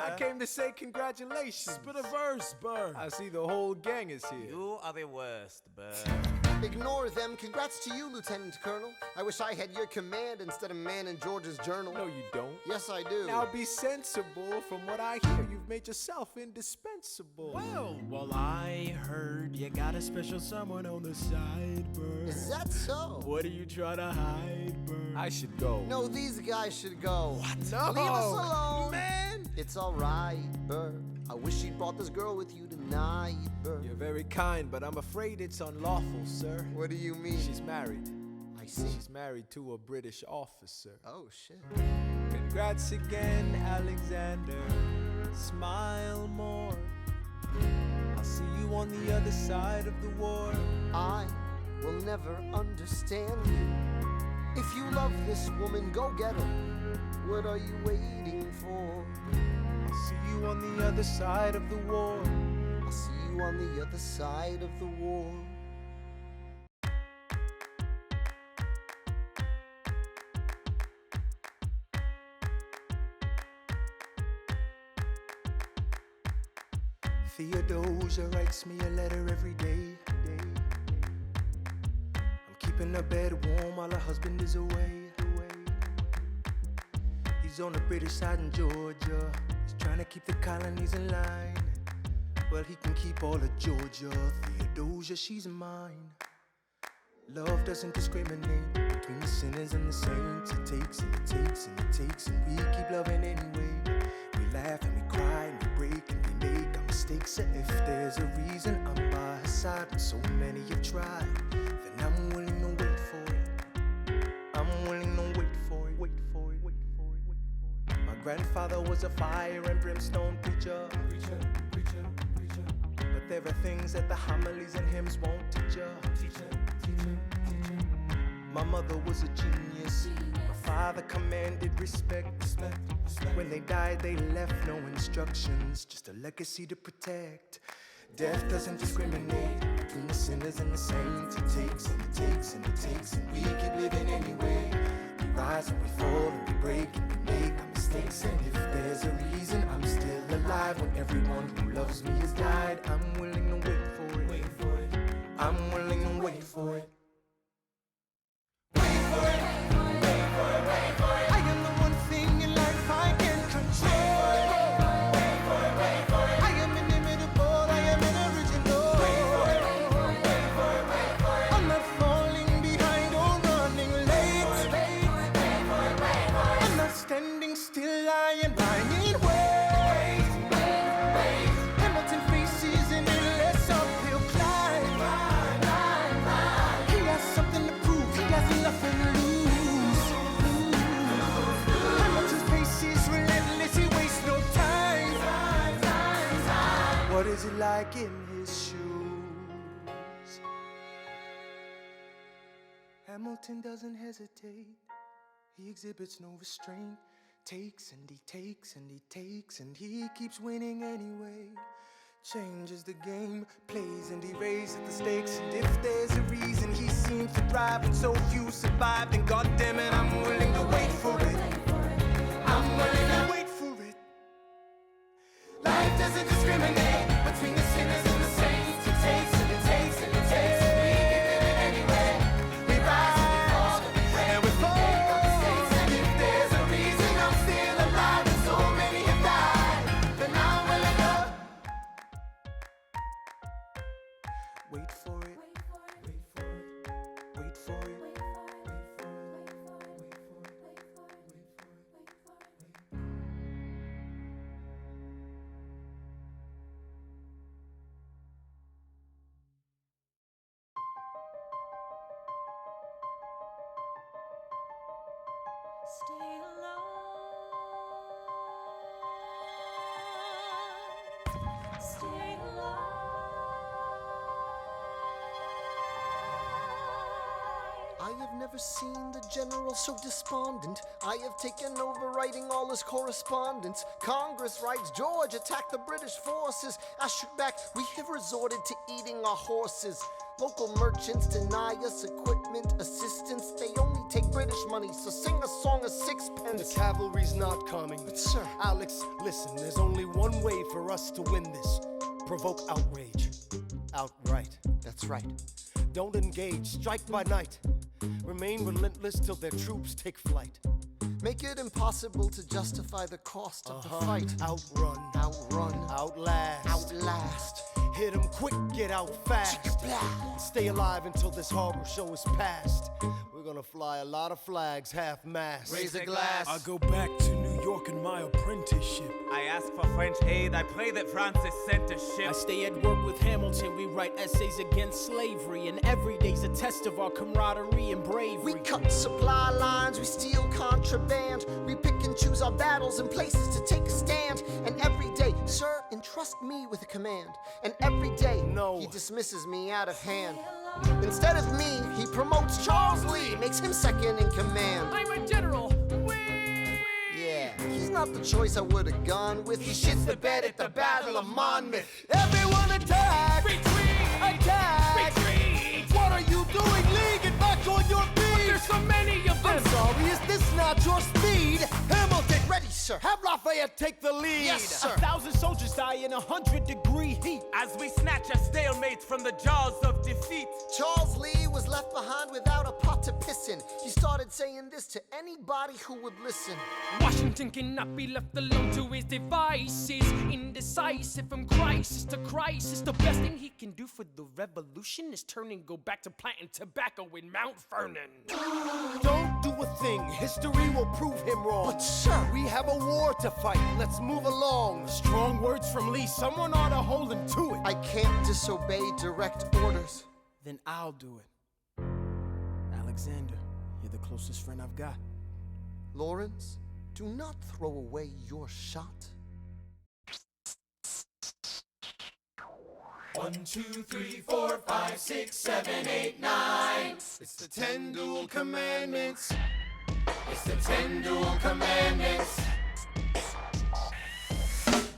I came to say congratulations. Spit a verse, Burr. I see the whole gang is here. You are the worst, Burr. Ignore them. Congrats to you, Lieutenant Colonel. I wish I had your command instead of man in George's journal. No, you don't. Yes, I do. Now be sensible. From what I hear, you've made yourself indispensable. Well, I heard you got a special someone on the side, Burr. Is that so? What are you trying to hide, Burr? I should go. No, these guys should go. What? No. Leave us alone. Man! It's alright, Burr. I wish you'd brought this girl with you tonight, Burr. You're very kind, but I'm afraid it's unlawful, sir. What do you mean? She's married. I see. She's married to a British officer. Oh, shit. Congrats again, Alexander. Smile more. I'll see you on the other side of the war. I will never understand you. If you love this woman, go get her. What are you waiting for? I'll see you on the other side of the war. I'll see you on the other side of the war. Theodosia writes me a letter every day. I'm keeping her bed warm while her husband is away. He's on the British side in Georgia. He's trying to keep the colonies in line. Well, he can keep all of Georgia. Theodosia, she's mine. Love doesn't discriminate between the sinners and the saints. It takes and it takes and it takes, and we keep loving anyway. We laugh and we cry and we break and we make our mistakes. So if there's a reason I'm by her side and so many have tried, then I'm willing to wait for it. I'm willing to wait for it. Wait for it. Wait for it. Wait for it. My grandfather was a fire and brimstone preacher. But there are things that the homilies and hymns won't teach ya. My mother was a genius. My father commanded respect. When they died, they left no instructions, just a legacy to protect. Death doesn't discriminate between the sinners and the saints. It takes and it takes and it takes, and we keep living anyway. We rise and we fall and we break and we make our mistakes. And if there's a reason I'm still alive when everyone who loves me has died, I'm willing to wait for it. I'm willing to wait for it. I am the one thing in life I can control. I am inimitable, I am an original. I'm not falling behind or running late. I'm not standing still, I am lying in wait. Hamilton faces an endless uphill climb. He has something to prove, he has nothing to lose. Hamilton's pace is relentless, he wastes no time. What is it like in his shoes? Hamilton doesn't hesitate, he exhibits no restraint. Takes and he takes and he takes, and he keeps winning anyway. Changes the game, plays and he raises the stakes. And if there's a reason he seems to thrive and so few survive, then goddammit, I'm willing to wait for it. I'm willing to wait for it. Life doesn't discriminate between the sinners and the saints. It takes and it takes and it takes, and we keep living anyway. We rise and we fall and we pray and we make our mistakes. And if there's a reason I'm still alive and so many have died, then I'm willing to wait for it. Wait for it. Wait for it. Wait for it. Wait for it. I have never seen the general so despondent. I have taken over writing all his correspondence. Congress writes, George attacked the British forces. I shoot back, we have resorted to eating our horses. Local merchants deny us equipment, assistance. They only take British money, so sing a song of sixpence. The cavalry's not coming. But sir, Alex, listen, there's only one way for us to win this. Provoke outrage. Outright. that's right. Don't engage, strike by night. Remain relentless till their troops take flight. Make it impossible to justify the cost of the fight. Outrun. Outrun. Outlast. Outlast. Hit 'em quick, get out fast. Stay alive until this horrible show is past. We're gonna fly a lot of flags, half-mast. Raise a glass. I go back to New York in my apprenticeship. I ask for French aid, I pray that Francis sent a ship. I stay at work with Hamilton, we write essays against slavery, and every day's a test of our camaraderie and bravery. We cut supply lines, we steal contraband. We pick and choose our battles and places to take a stand. And every day, sir, entrust me with a command. And every day, No. he dismisses me out of hand. Instead of me, he promotes Charles Lee, makes him second in command. I'm a general. Yeah, he's not the choice I would have gone with. He shits the bed at the Battle of Monmouth. Everyone attack! Retreat! Attack! Retreat! What are you doing, Lee? Get back on your feet! There's so many of them! I'm sorry, is this not your speed? Hamilton, Ready, sir. have Lafayette take the lead. Yes, sir. 1,000 soldiers die in 100-degree heat. As we snatch a stalemate from the jaws of defeat. Charles Lee was left behind without a pot to piss in. He started saying this to anybody who would listen. Washington cannot be left alone to his devices. Indecisive from crisis to crisis. The best thing he can do for the revolution is turn and go back to planting tobacco in Mount Vernon. Don't do a thing, history will prove him wrong. But sir, We have a war to fight, let's move along. Strong words from Lee, someone ought to hold him to it. I can't disobey direct orders. Then I'll do it. Alexander, you're the closest friend I've got. Lawrence, do not throw away your shot. 1, 2, 3, 4, 5, 6, 7, 8, 9. It's the 10 dual commandments. It's the 10 dual commandments.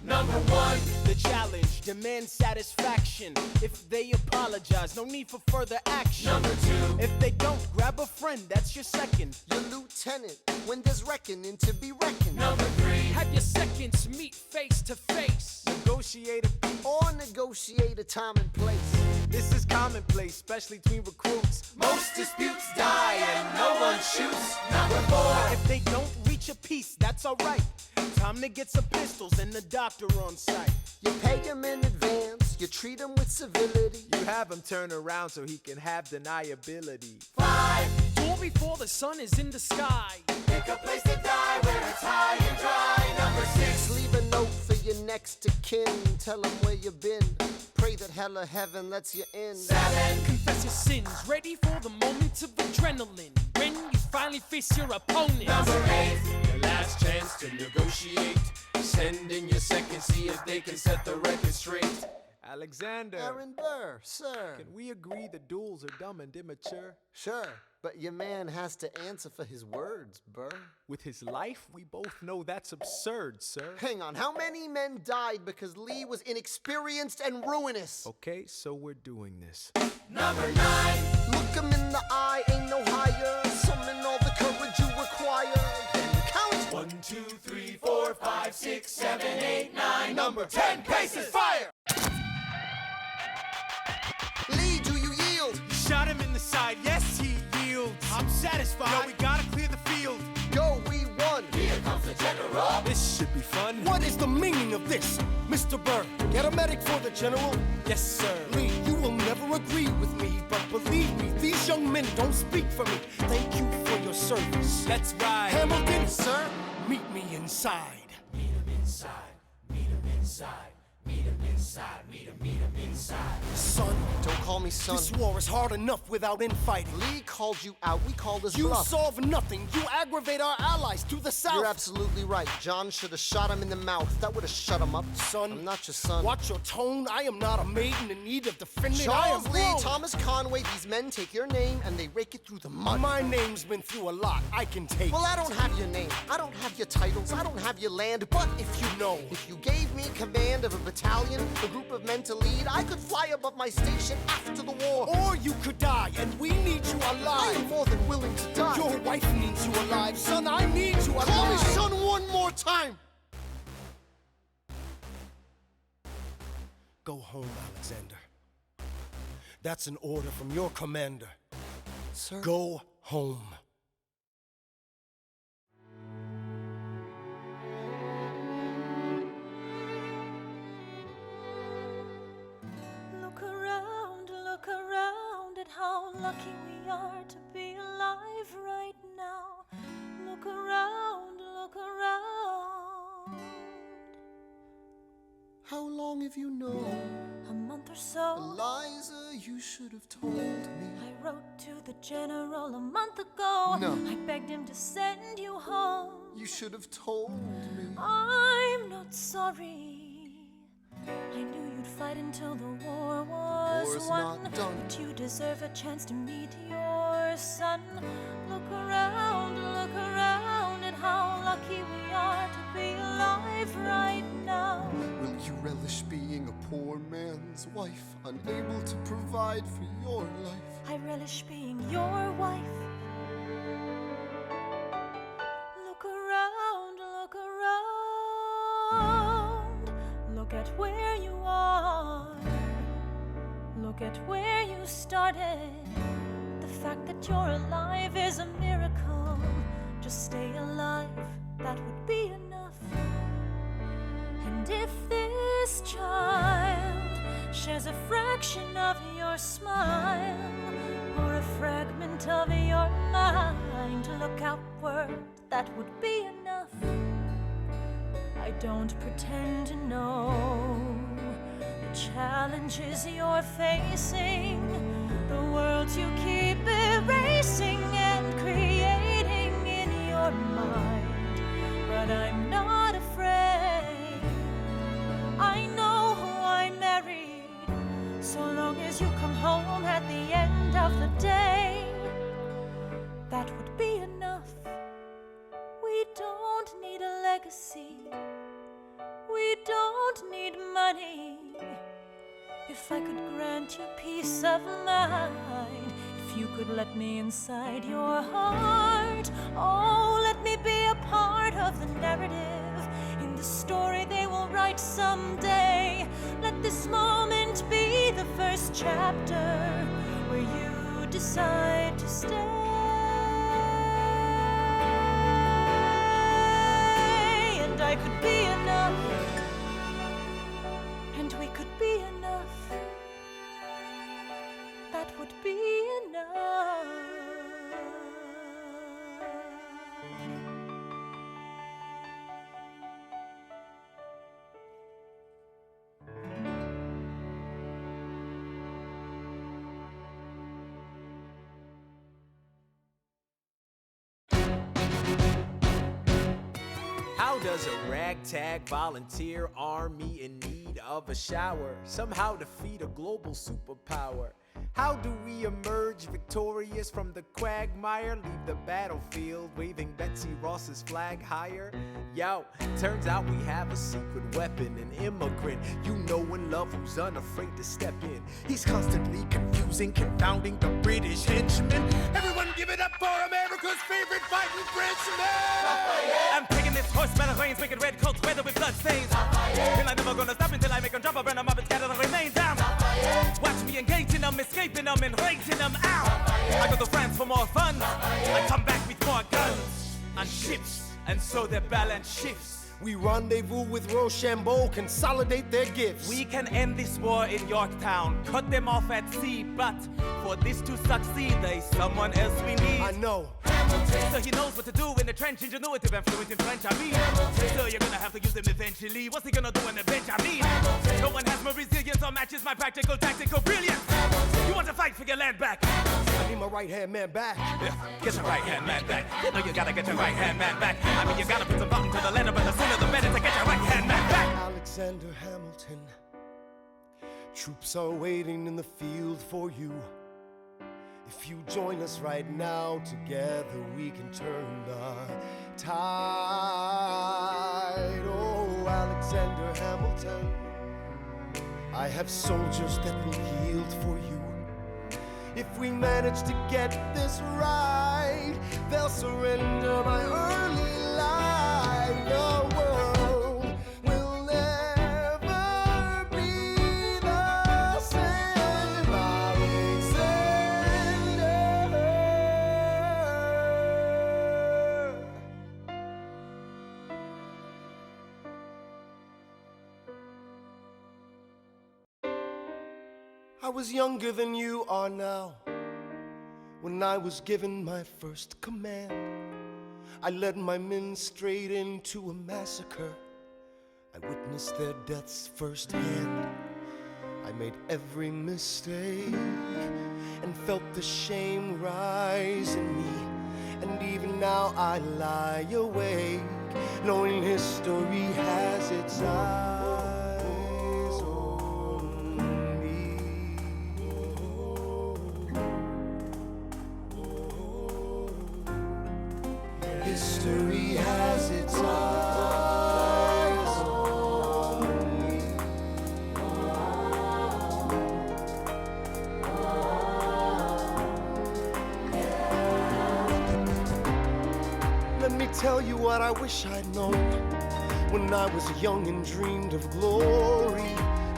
Number 1, The challenge demands satisfaction. If they apologize, no need for further action. number 2, If they don't, grab a friend, that's your second. Your lieutenant, when there's reckoning to be reckoned. number 3, Have your seconds meet face to face. Negotiate a Or negotiate a time and place. This is commonplace, especially between recruits. most disputes die and no one shoots. Number 4, If they don't reach a peace, that's alright. Time to get some pistols and the doctor on site. You pay him in advance, you treat him with civility. You have him turn around so he can have deniability. 5, Duel before the sun is in the sky. pick a place to die where it's high and dry. Number 6, Leave a note for your next of kin. Tell him where you've been. Pray that hell or heaven lets you in. 7, Confess your sins, ready for the moment of adrenaline. When you finally face your opponent. number 8, Your last chance to negotiate. Send in your second, see if they can set the record straight. Alexander, Aaron Burr, sir. can we agree that duels are dumb and immature? Sure, but your man has to answer for his words, Burr. With his life, we both know that's absurd, sir. Hang on, how many men died because Lee was inexperienced and ruinous? Okay, so we're doing this. number 9, Look him in the eye, ain't no higher. Summon all the courage you require. Then count. 1, 2, 3, 4, 5, 6, 7, 8, 9. Number 10 paces, fire! Lee, do you yield? Shot him in the side, yes, he yields. I'm satisfied. Yo, we gotta clear the field. Go, we won. Here comes the general. This should be fun. What is the meaning of this, Mr. Burr? Get a medic for the general. Yes, sir. Lee, you will never agree with me, but believe me, these young men don't speak for me. Thank you for your service. That's right. Hamilton, Sir? meet me inside. Meet him inside, meet him inside, Meet him inside, meet him inside. Son, Don't call me son. this war is hard enough without infighting. Lee called you out. We called his You bluff. solve nothing. You aggravate our allies to the south. You're absolutely right. John should have shot him in the mouth. That would have shut him up. Son, I'm not your son. Watch your tone. I am not a maiden in need of defending. I am Charles Lee, grown. Thomas Conway, these men take your name and they rake it through the mud. My name's been through a lot. I can take Well, it. I don't have your name. I don't have your titles. I don't have your land. But if you know, if you gave me command of a battalion, a group of men to lead, I could fly above my station after the war. Or you could die, and we need you I alive. am more than willing to die. Your wife needs you alive. Son, I need you alive. Call me son one more time. Go home, Alexander. That's an order from your commander. Sir. Go home. Look around at how lucky we are to be alive right now. Look around, look around. How long have you known? A month or so. Eliza, you should have told me. I wrote to the general a month ago. No. I begged him to send you home. You should have told me. I'm not sorry. I knew you'd fight until the war was War's won. not done. But you deserve a chance to meet your son. Look around at how lucky we are to be alive right now. Will you relish being a poor man's wife, unable to provide for your life? I relish being your wife. Look around, look around. Look at where you are. Look at where you started. The fact that you're alive is a miracle. Just stay alive, that would be enough. And if this child shares a fraction of your smile, or a fragment of your mind, look outward, that would be enough. I don't pretend to know the challenges you're facing, the worlds you keep erasing and creating in your mind. But I'm not afraid. I know who I married. So long as you come home at the end of the day, that would be enough. We don't need a legacy. We don't need money. If I could grant you peace of mind, if you could let me inside your heart, oh, let me be a part of the narrative in the story they will write someday. Let this moment be the first chapter where you decide to stay. And I could be enough, and we could be enough. That would be enough. How does a ragtag volunteer army in need of a shower somehow defeat a global superpower? How do we emerge victorious from the quagmire? Leave the battlefield waving Betsy Ross's flag higher? Yo, turns out we have a secret weapon, an immigrant you know and love who's unafraid to step in. He's constantly confusing, confounding the British henchmen. Everyone give it up for America's favorite fighting Frenchman! I'm taking this horse by the reins, making red coats weather with blood stains. And I'm never gonna stop until I make them drop, burn them up and scatter the remains down. Watch me engaging them, escaping them, and raising them out. I go to France for more fun. I come back with more guns and ships, and so their balance shifts. We rendezvous with Rochambeau, consolidate their gifts. We can end this war in Yorktown, cut them off at sea, but for this to succeed, there's someone else we need. I know. So he knows what to do in the trench, ingenuitive and fluent in French, I mean. So you're gonna have to use him eventually. What's he gonna do on the bench, I mean? No one has more resilience or matches my practical, tactical brilliance. You want to fight for your land back? I need my right-hand man back. Yeah, get your right-hand man back. You know you gotta get your right-hand man back. I mean, you gotta put some thought into the letter, but the sooner the better to get your right-hand man back. Alexander Hamilton, troops are waiting in the field for you. If you join us right now, together we can turn the tide. Oh, Alexander Hamilton, I have soldiers that will yield for you. If we manage to get this right, they'll surrender my early life. The world will never be the same. Alexander. I was younger than you are now. When I was given my first command, I led my men straight into a massacre. I witnessed their deaths firsthand. I made every mistake and felt the shame rise in me. And even now I lie awake, knowing history has its eyes on me. History has its eyes on me. Let me tell you what I wish I'd known when I was young and dreamed of glory.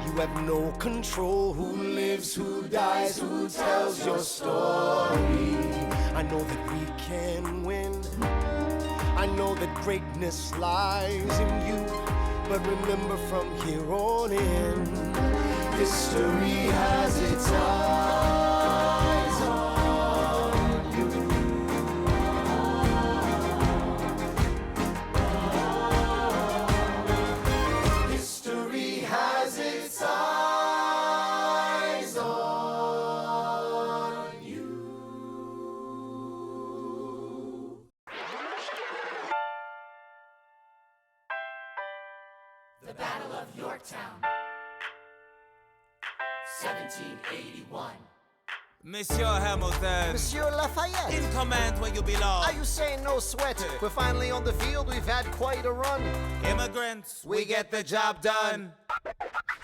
You have no control who lives, who dies, who tells your story. I know that we can win. I know that greatness lies in you, but remember from here on in, history has its eyes on you. History has its eyes on you. The Battle of Yorktown, 1781. Monsieur Hamilton, Monsieur Lafayette, in command where you belong. are you saying no sweat? We're finally on the field, we've had quite a run. Immigrants, we get the job done.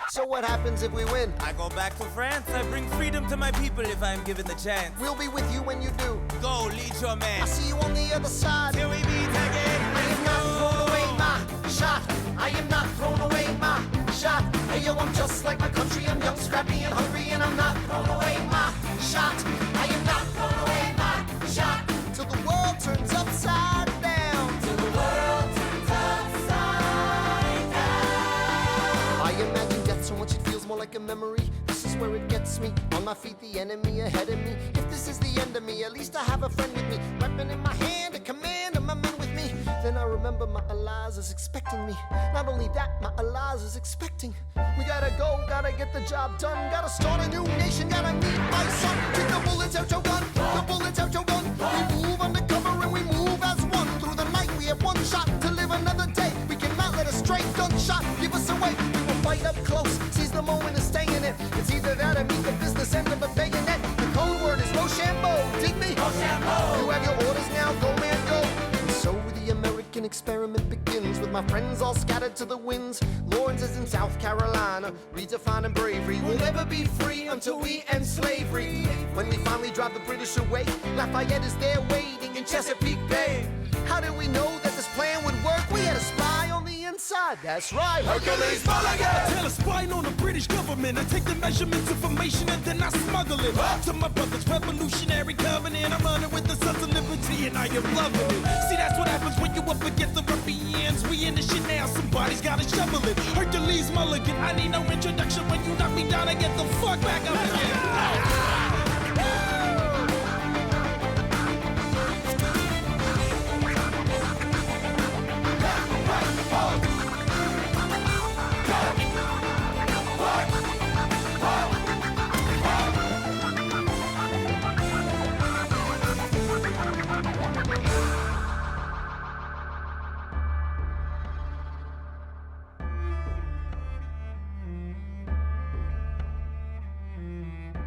So what happens if we win? I go back to France, I bring freedom to my people if I'm given the chance. We'll be with you when you do. Go, lead your man. I'll see you on the other side. Till we meet again. I am not throwing away my shot. I am not throwing away my shot. Hey yo, I'm just like my country. I'm young, scrappy, and hungry, and I'm not throwing away my shot. I am not throwing away my shot. Till the world turns upside down. Till the world turns upside down. I imagine death so much it feels more like a memory. This is where it gets me. On my feet, the enemy ahead of me. If this is the end of me, at least I have a friend with me. Weapon in my hand, a command of my men with me. Then I remember my allies is expecting me. Not only that, my allies is expecting. We gotta go, gotta get the job done. Gotta start a new nation, gotta meet my son. Take the bullets out your gun, the bullets out your gun. We move undercover and we move as one. Through the night we have one shot to live another day. We cannot let a stray gunshot give us away. We will fight up close, seize the moment and stay in it. It's either that or meet the business end of a bayonet. The code word is Rochambeau, dig me? Rochambeau. You have your orders now, go man, go. And so the American experiment begins with my friends all scattered to the winds. Lawrence is in South Carolina, redefining bravery. We'll never be free until we end slavery. When we finally drive the British away, Lafayette is there waiting in Chesapeake Bay. How did we know that this plan would work? We had a spy on the inside, that's right. Hercules Mulligan! Tell a spying on the British government. I take the measurements, information, and then I smuggle it to my brother's revolutionary covenant. I'm running with the Sons of Liberty, and I am loving it. See, that's what happens when you up against the ruffians. We in the shit now. Everybody's gotta shovel it. Hercules Mulligan, I need no introduction. When you knock me down, I get the fuck back up again.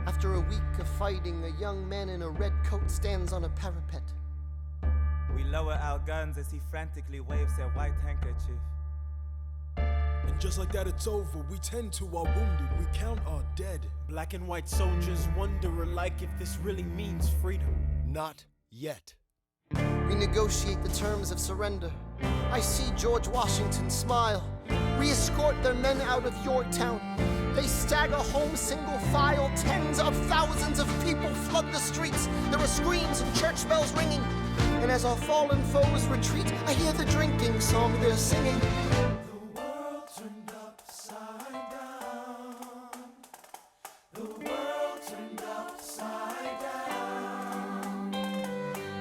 After a week of fighting, a young man in a red coat stands on a parapet. We lower our guns as he frantically waves their white handkerchief. And just like that, it's over. We tend to our wounded, we count our dead. Black and white soldiers wonder alike if this really means freedom. Not yet. We negotiate the terms of surrender. I see George Washington smile. We escort their men out of Yorktown. They stagger home single file. Tens of thousands of people flood the streets. There are screams and church bells ringing. And as our fallen foes retreat, I hear the drinking song they're singing. The world turned upside down. The world turned upside down.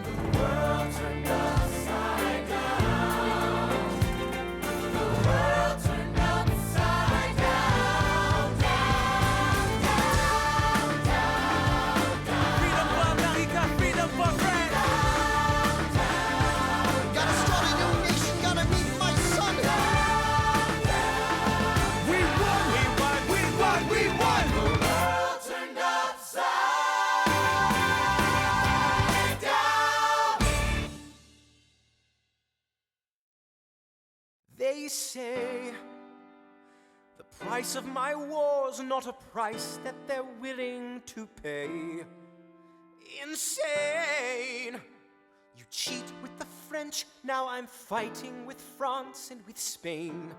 The world turned upside down. The world turned upside down. Down, down, down, down. Freedom for America, freedom for France. Gotta start a new nation, gotta meet my son. We won! We won! We won! We won! The world turned upside down. They say the price of my war's not a price that they're willing to pay. Insane! You cheat with the French, now I'm fighting with France and with Spain.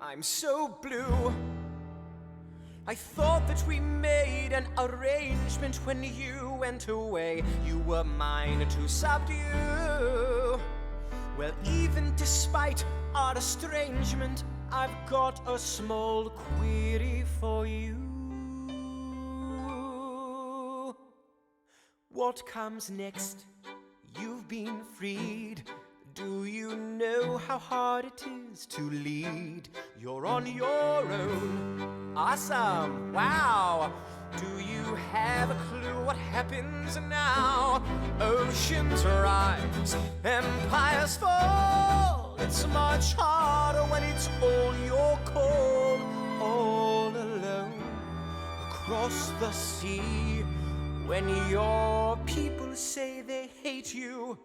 I'm so blue. I thought that we made an arrangement when you went away. You were mine to subdue. Well, even despite our estrangement, I've got a small query for you. What comes next? You've been freed. Do you know how hard it is to lead? You're on your own. Awesome. Wow. Do you have a clue what happens now? Oceans rise, empires fall. It's much harder when it's all your call. All alone across the sea. When your people say they hate you,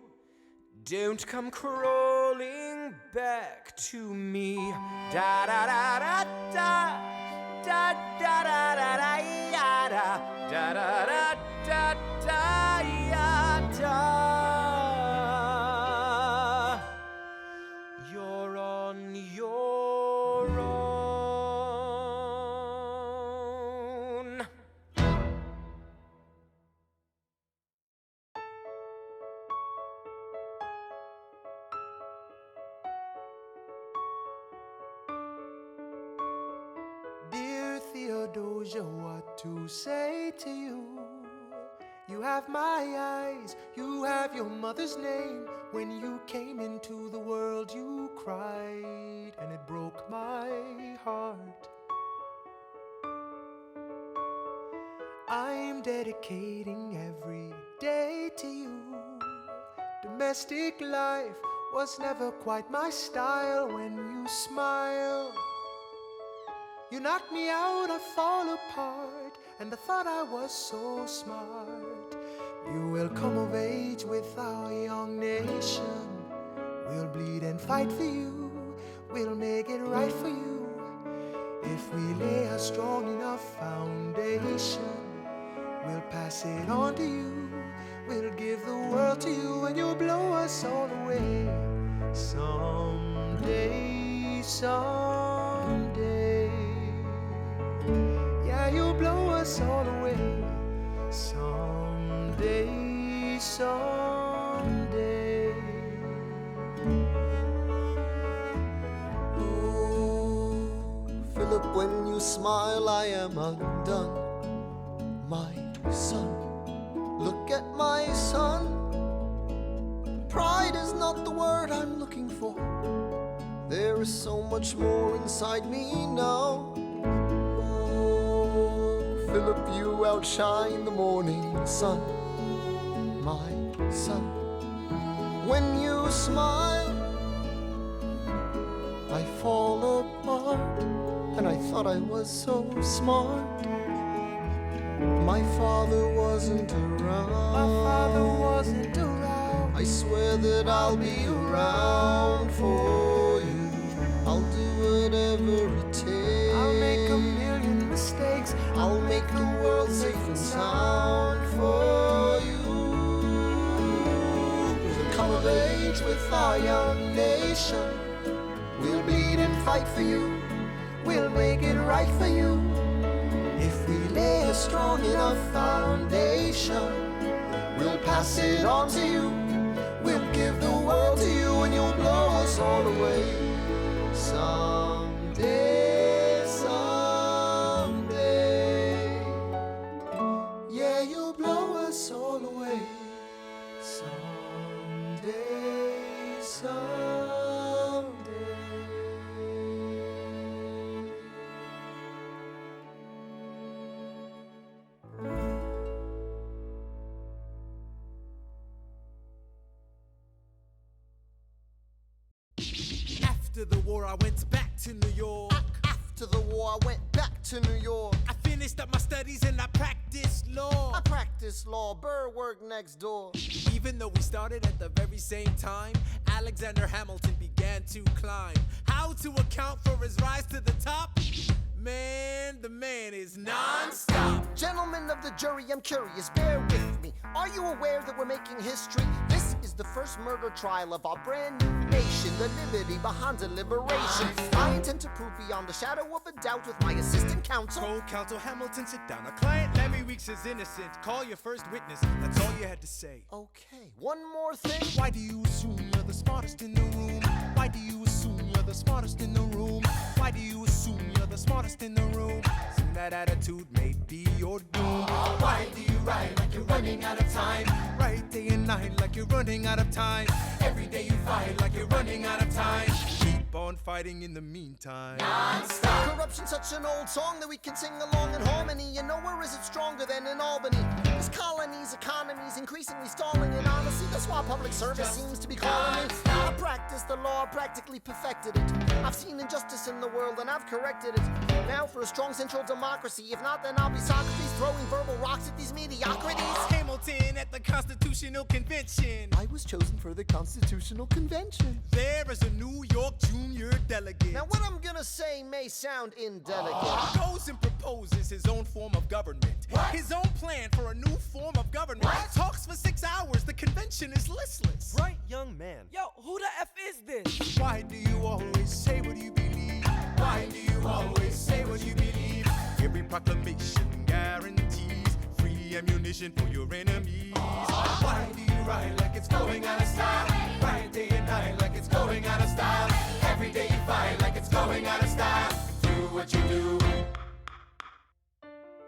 don't come crawling back to me. Da da da da da da da da da da ya da da da da da ya da. You're on your own. Dear Theodosia, what to say to you? You have my eyes, you have your mother's name. When you came into the world, you cried, and it broke my heart. I'm dedicating every day to you. Domestic life was never quite my style. When you smile, you knock me out, I fall apart, and I thought I was so smart. You will come of age with our young nation. We'll bleed and fight for you. We'll make it right for you. If we lay a strong enough foundation, we'll pass it on to you. We'll give the world to you, and you'll blow us all away. Someday, someday. Yeah, you'll blow us all away. Someday, someday. Ooh. smile, I am undone. My son, look at my son. Pride is not the word I'm looking for. There is so much more inside me now. Oh, Philip, you outshine the morning sun. My son, when you smile, I fall apart. And I thought I was so smart. My father wasn't around. I swear that I'll be around for you. I'll do whatever it takes. I'll make a million mistakes. I'll make the world safe and sound for you. We'll come of age with our young nation. We'll bleed and fight for you. We'll make it right for you. If we lay a strong enough foundation, we'll pass it on to you. We'll give the world to you, and you'll blow us all away. Someday, someday. Yeah, you'll blow us all away. Someday, someday. After the war, I went back to New York. After the war, I went back to New York. I finished up my studies and I practiced law. I practiced law, Burr worked next door. Even though we started at the very same time, Alexander Hamilton began to climb. How to account for his rise to the top? Man, the man is non-stop. Gentlemen of the jury, I'm curious, bear with me. Are you aware that we're making history? This is the first murder trial of our brand new nation, the liberty behind deliberation. I intend to prove beyond the shadow of a doubt with my assistant counsel. Co-counsel Hamilton, sit down. Our client Larry Weeks is innocent. Call your first witness. That's all you had to say. Okay, one more thing. Why do you assume you're the smartest in the room? Why do you assume you're the smartest in the room? Why do you assume you're the smartest in the room? Soon that attitude may be your doom. Why do you write like you're running out of time? Right day and night like you're running out of time. Every day you fight like you're running out of time. Keep on fighting in the meantime. Non-stop. Corruption's such an old song that we can sing along in harmony. And nowhere is it stronger than in Albany. This colony's economy's increasingly stalling, and honestly, that's why public service seems to be calling me. I practiced the law, practically perfected it. I've seen injustice in the world and I've corrected it. Now for a strong central democracy. If not, then I'll be Socrates throwing verbal rocks at these mediocrities. Hamilton at the Constitutional Convention. I was chosen for the Constitutional Convention. There is a New York junior delegate. Now what I'm gonna say may sound indelicate. Goes and proposes his own form of government. His own plan for a new form of government. Talks for 6 hours. The convention is listless. Bright young man. Yo, who the F is this? Why do you always say what you believe? Why do you always say what you believe? Every proclamation guarantees free ammunition for your enemies. Why do you write like it's going out of style? Write day and night like it's going out of style. Every day you fight like it's going out of style. Do what you do.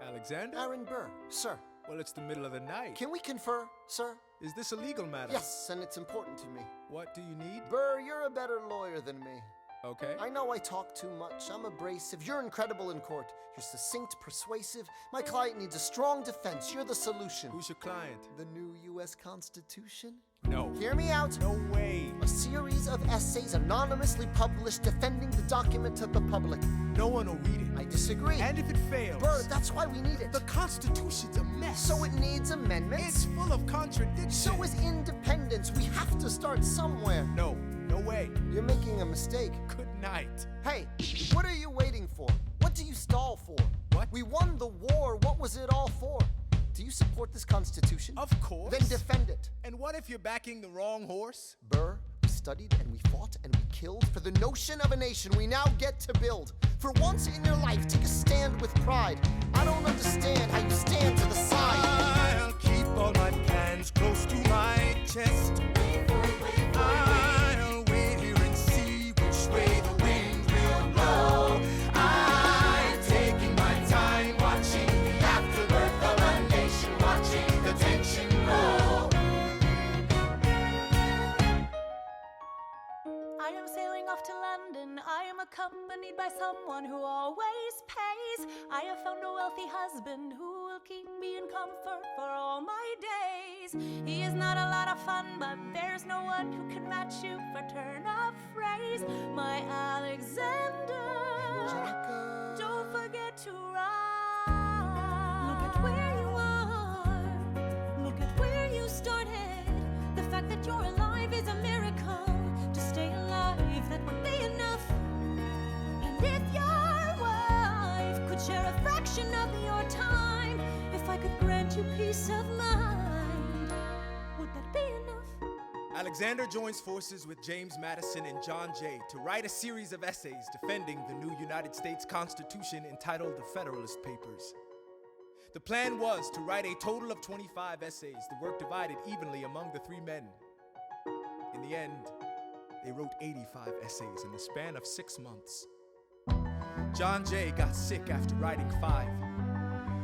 Alexander? Aaron Burr, sir. Well, it's the middle of the night. Can we confer, sir? Is this a legal matter? Yes, and it's important to me. What do you need? Burr, you're a better lawyer than me. Okay. I know I talk too much. I'm abrasive. You're incredible in court. You're succinct, persuasive. My client needs a strong defense. You're the solution. Who's your client? The new U.S. Constitution? No. Hear me out. No way. A series of essays anonymously published defending the document to the public. No one will read it. I disagree. And if it fails? Burr, that's why we need it. The Constitution's a mess. So it needs amendments. It's full of contradictions. So is independence. We have to start somewhere. No. No way. You're making a mistake. Good night. Hey, what are you waiting for? What do you stall for? What? We won the war. What was it all for? Do you support this Constitution? Of course. Then defend it. And what if you're backing the wrong horse? Burr, we studied and we fought and we killed for the notion of a nation we now get to build. For once in your life, take a stand with pride. I don't understand how you stand to the side. I'll keep all my plans close to my chest. I'll wait here and see which way the wind will blow. I take accompanied by someone who always pays. I have found a wealthy husband who will keep me in comfort for all my days. He is not a lot of fun, but there's no one who can match you for turn of phrase. My Alexander, don't forget to ride. Look at where you are, look at where you started. The fact that you're alive is a miracle. To stay alive, that would be enough. And if your wife could share a fraction of your time, if I could grant you peace of mind, would that be enough? Alexander joins forces with James Madison and John Jay to write a series of essays defending the new United States Constitution entitled the Federalist Papers. The plan was to write a total of 25 essays, the work divided evenly among the three men. In the end, they wrote 85 essays in the span of 6 months. John Jay got sick after writing 5.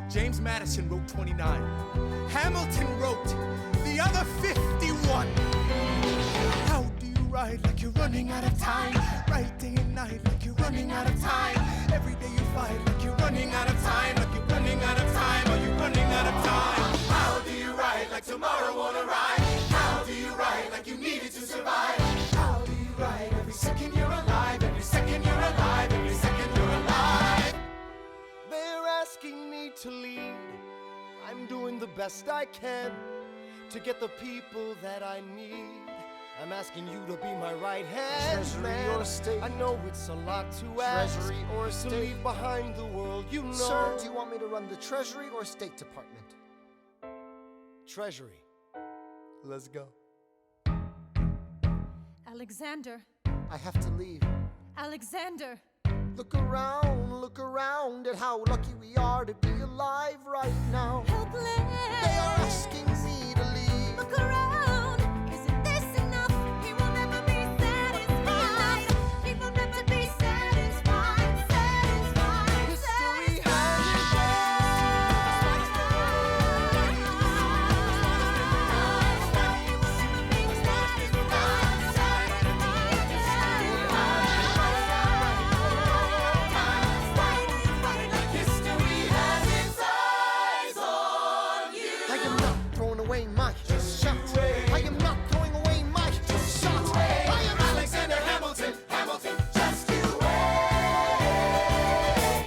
James Madison wrote 29. Hamilton wrote the other 51. How do you write like you're running out of time? Write day and night like you're running out of time. Every day you fight like you're running out of time. Like you're running out of time. Are you running out of time? How do you write like tomorrow won't arrive? How do you write like you needed to survive? How do you write every second you're alive? Every second you're alive. Every second you're alive. They're asking me to lead. I'm doing the best I can to get the people that I need. I'm asking you to be my right hand, Treasury man. or state? I know it's a lot to ask. Treasury or to state? leave behind the world you know. Sir, do you want me to run the Treasury or State Department? Treasury. Let's go. Alexander, I have to leave. Alexander. Look around at how lucky we are to be alive right now. Helpless. They are asking me to leave. Look around. Isn't this enough? He will never be satisfied. He will never be satisfied. Satisfied. History History has its eyes on you. I am not throwing away my shot. I am not throwing away my shot. I am Alexander Hamilton, Hamilton, just you wait.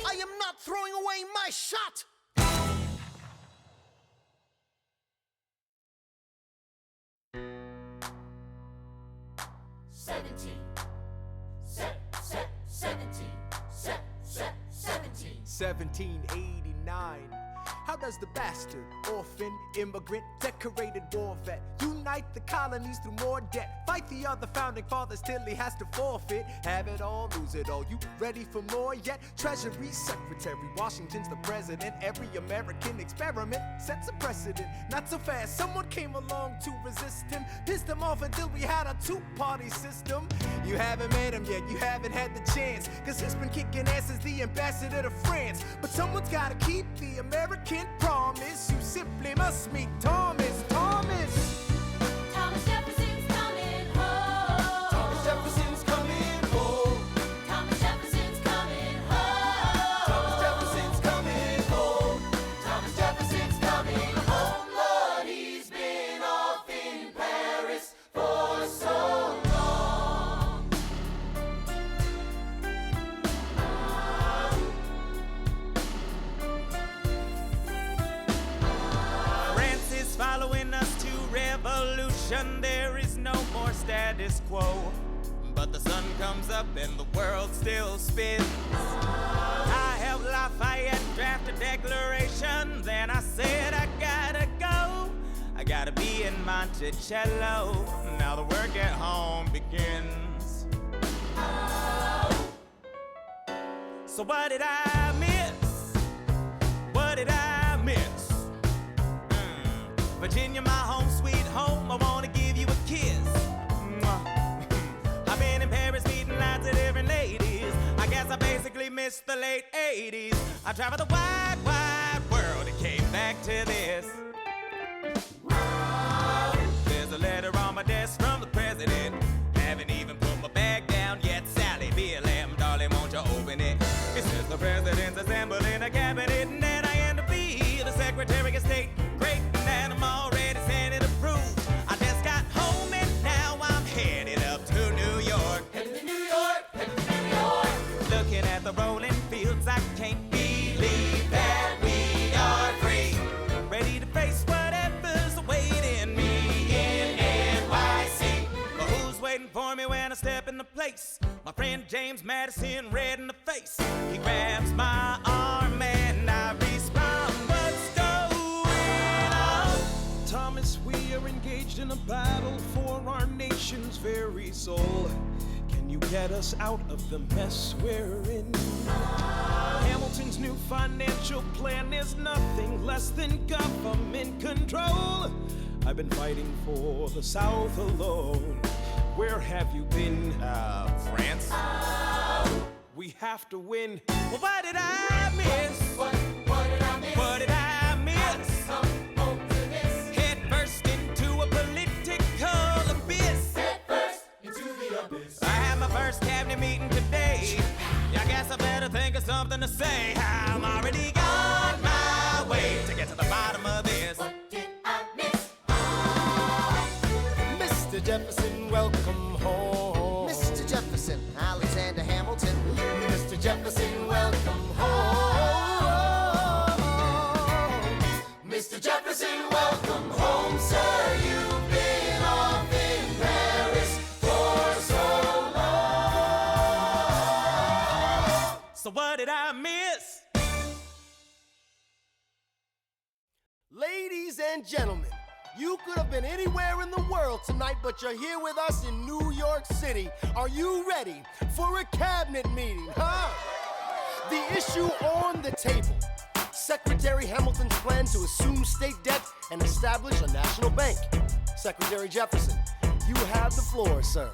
I am not throwing away my shot. 17. 1789. How does the bastard, orphan, immigrant, decorated war vet unite the colonies through more debt? Fight the other founding fathers till he has to forfeit. Have it all, lose it all. You ready for more yet? Treasury Secretary, Washington's the president. Every American experiment sets a precedent. Not so fast, someone came along to resist him. Pissed him off until we had a two-party system. You haven't met him yet, you haven't had the chance, cause he's been kicking ass as the ambassador to France. But someone's gotta keep the American promise. You simply must meet Thomas. Thomas Jefferson's coming home. Thomas Jefferson's coming home. Thomas Jefferson's coming home. Thomas Jefferson's coming home. Thomas Jefferson's coming home. Lord, he's been off in Paris for so long. France is following us to revolution. There is no more status quo. But the sun comes up and the world still spins. I helped Lafayette draft a declaration. Then I said I gotta go. I gotta be in Monticello. Now the work at home begins. So what did I miss? What did I miss? Virginia, my home sweet home, I wanna give you a kiss. Mwah. I've been in Paris meeting lots of different ladies. I guess I basically missed the late 80s. I traveled the wide, wide world and came back to this. There's a letter on my desk from the president. Haven't even put my bag down yet. Sally, BLM, darling, presidents assemble in a cabinet, and then I end up be the Secretary of State. Great, and I'm already Senate approved. I just got home and now I'm headed up to New York. Headed to New York, headed to New York. Looking at the rolling fields, I can't believe that we are free. Ready to face whatever's awaiting me in NYC. But who's waiting for me when I step into place? My friend James Madison, red in the face. He grabs my arm and I respond, what's going on? Thomas, we are engaged in a battle for our nation's very soul. Can you get us out of the mess we're in? Hamilton's new financial plan is nothing less than government control. I've been fighting for the South alone. Where have you been? France? We have to win. Well, what did I miss? What did I miss? What did I miss? Come home to this. Head first into a political abyss. Head first into the abyss. I had my first cabinet meeting today. I guess I better think of something to say. I'm already on my way to get to the bottom of this. What did I miss? Mr. Jefferson, welcome home. Mr. Jefferson, Alexander Hamilton. Mr. Jefferson, welcome home. Mr. Jefferson, welcome home, sir. You've been off in Paris for so long. So what did I miss? Ladies and gentlemen, you could have been anywhere in the world tonight, but you're here with us in New York City. Are you ready for a cabinet meeting, huh? The issue on the table: Secretary Hamilton's plan to assume state debt and establish a national bank. Secretary Jefferson, you have the floor, sir.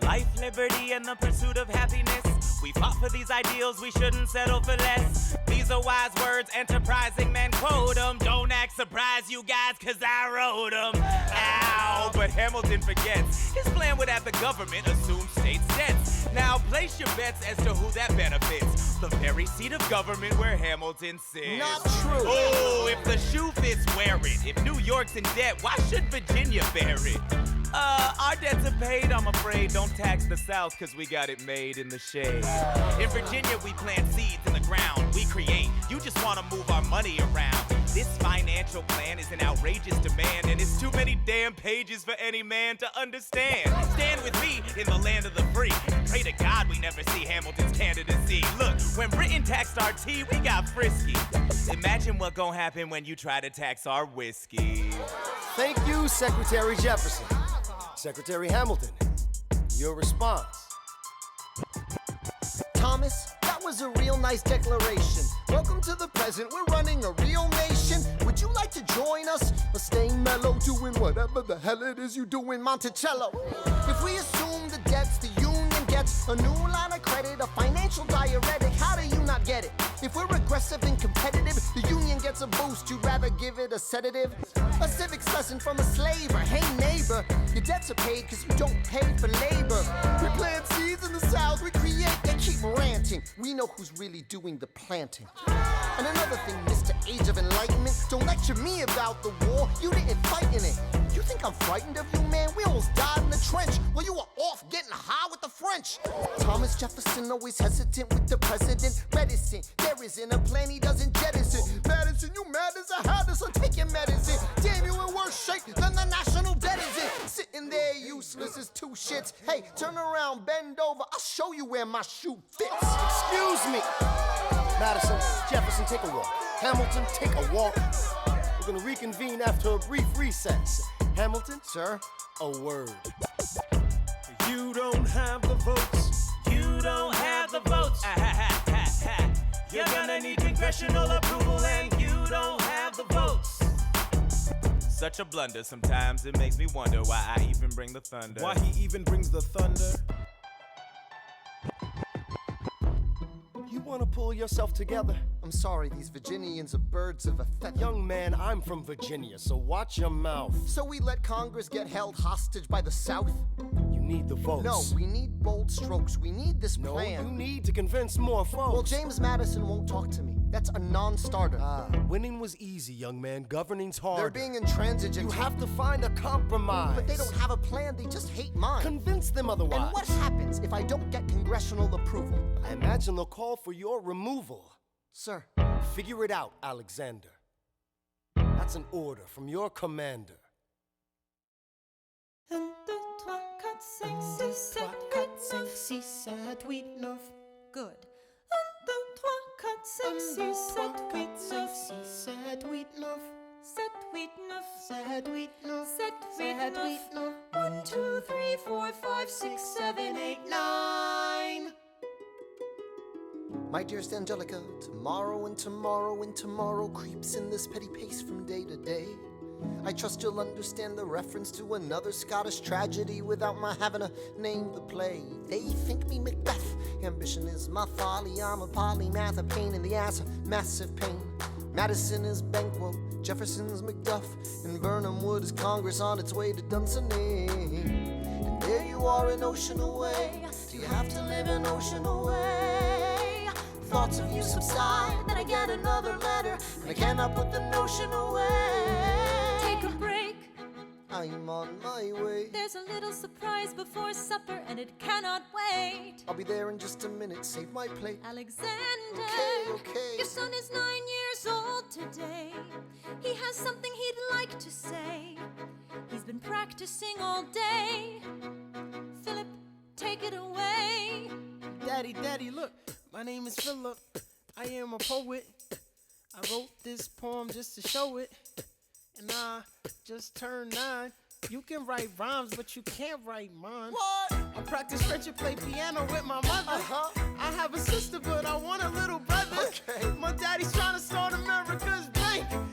Life, liberty, and the pursuit of happiness. We fought for these ideals, we shouldn't settle for less. These are wise words, enterprising men quote them. Don't act surprised, you guys, cause I wrote them. Ow, but Hamilton forgets. His plan would have the government assume state debts. Now place your bets as to who that benefits. The very seat of government where Hamilton sits. Not true. Oh, if the shoe fits, wear it. If New York's in debt, why should Virginia bear it? Our debts are paid, I'm afraid. Don't tax the South, cause we got it made in the shade. In Virginia, we plant seeds in the ground. We create. You just wanna move our money around. This financial plan is an outrageous demand, and it's too many damn pages for any man to understand. Stand with me in the land of the free. Pray to God we never see Hamilton's candidacy. Look, when Britain taxed our tea, we got frisky. Imagine what gon' happen when you try to tax our whiskey. Thank you, Secretary Jefferson. Secretary Hamilton, your response. Thomas, that was a real nice declaration. Welcome to the present, we're running a real nation. Would you like to join us? Or staying mellow, doing whatever the hell it is you do in Monticello? If we assume the debts the union gets, a new line of credit, a financial diuretic, how do you not get it? If we're aggressive and competitive, the union gets a boost, you'd rather give it a sedative? A civics lesson from a slaver. Hey neighbor, your debts are paid cause you don't pay for labor. We plant seeds in the South, we create, they keep ranting. We know who's really doing the planting. And another thing, Mr. Age of Enlightenment, don't lecture me about the war, you didn't fight in it. You think I'm frightened of you, man? We almost died in the trench while you were off getting high with the French. Thomas Jefferson always hesitant with the president, reticent. There isn't a plan he doesn't jettison. Madison, you mad as a hatter, so take your medicine. Damn, you in worse shape than the national debt is in. Sitting there useless as two shits. Hey, turn around, bend over, I'll show you where my shoe fits. Excuse me. Madison, Jefferson, take a walk. Hamilton, take a walk. We're gonna reconvene after a brief recess. Hamilton, Sir? a word. You don't have the votes. You don't have the votes. You're gonna need congressional approval, and you don't have the votes. Such a blunder, sometimes it makes me wonder why I even bring the thunder. Why he even brings the thunder? You wanna pull yourself together? I'm sorry, these Virginians are birds of a feather. Young man, I'm from Virginia, so watch your mouth. So we let Congress get held hostage by the South? You need the votes. No, we need bold strokes. We need this No, plan. you need to convince more folks. Well, James Madison won't talk to me. That's a non-starter. Winning was easy, young man. Governing's hard. They're being intransigent. You have to find a compromise. But they don't have a plan. They just hate mine. Convince them otherwise. And what happens if I don't get congressional approval? I imagine they'll call for your removal. Sir. Figure it out, Alexander. That's an order from your commander. 1, 2, 3, 4, 5, 6, 7, 8, 9. Good. 1, 2, 3, 4, 5, 6, 7, 8, 9. 7, 8, 9. 7, 8, 9. 1, 2, 3, 4, 5, 6, 7, 8, 9. My dearest Angelica, tomorrow and tomorrow and tomorrow creeps in this petty pace from day to day. I trust you'll understand the reference to another Scottish tragedy without my having to name the play. They think me Macbeth. Ambition is my folly. I'm a polymath, a pain in the ass, a massive pain. Madison is Banquo, Jefferson's Macduff, and Burnham Wood is Congress on its way to Dunsinane. And there you are an ocean away. Do you have to live an ocean away? Thoughts of you subside, then I get another letter, and I cannot put the notion away. Take a break. I'm on my way. There's a little surprise before supper, and it cannot wait. I'll be there in just a minute. Save my plate. Alexander, Okay. your son is 9 years old today. He has something he'd like to say. He's been practicing all day. Philip, take it away. Daddy, look, my name is Philip. I am a poet. I wrote this poem just to show it. And I just turned 9. You can write rhymes, but you can't write mine. What? I practice French and play piano with my mother. I have a sister, but I want a little brother. Okay. My daddy's trying to start America's bank. 1,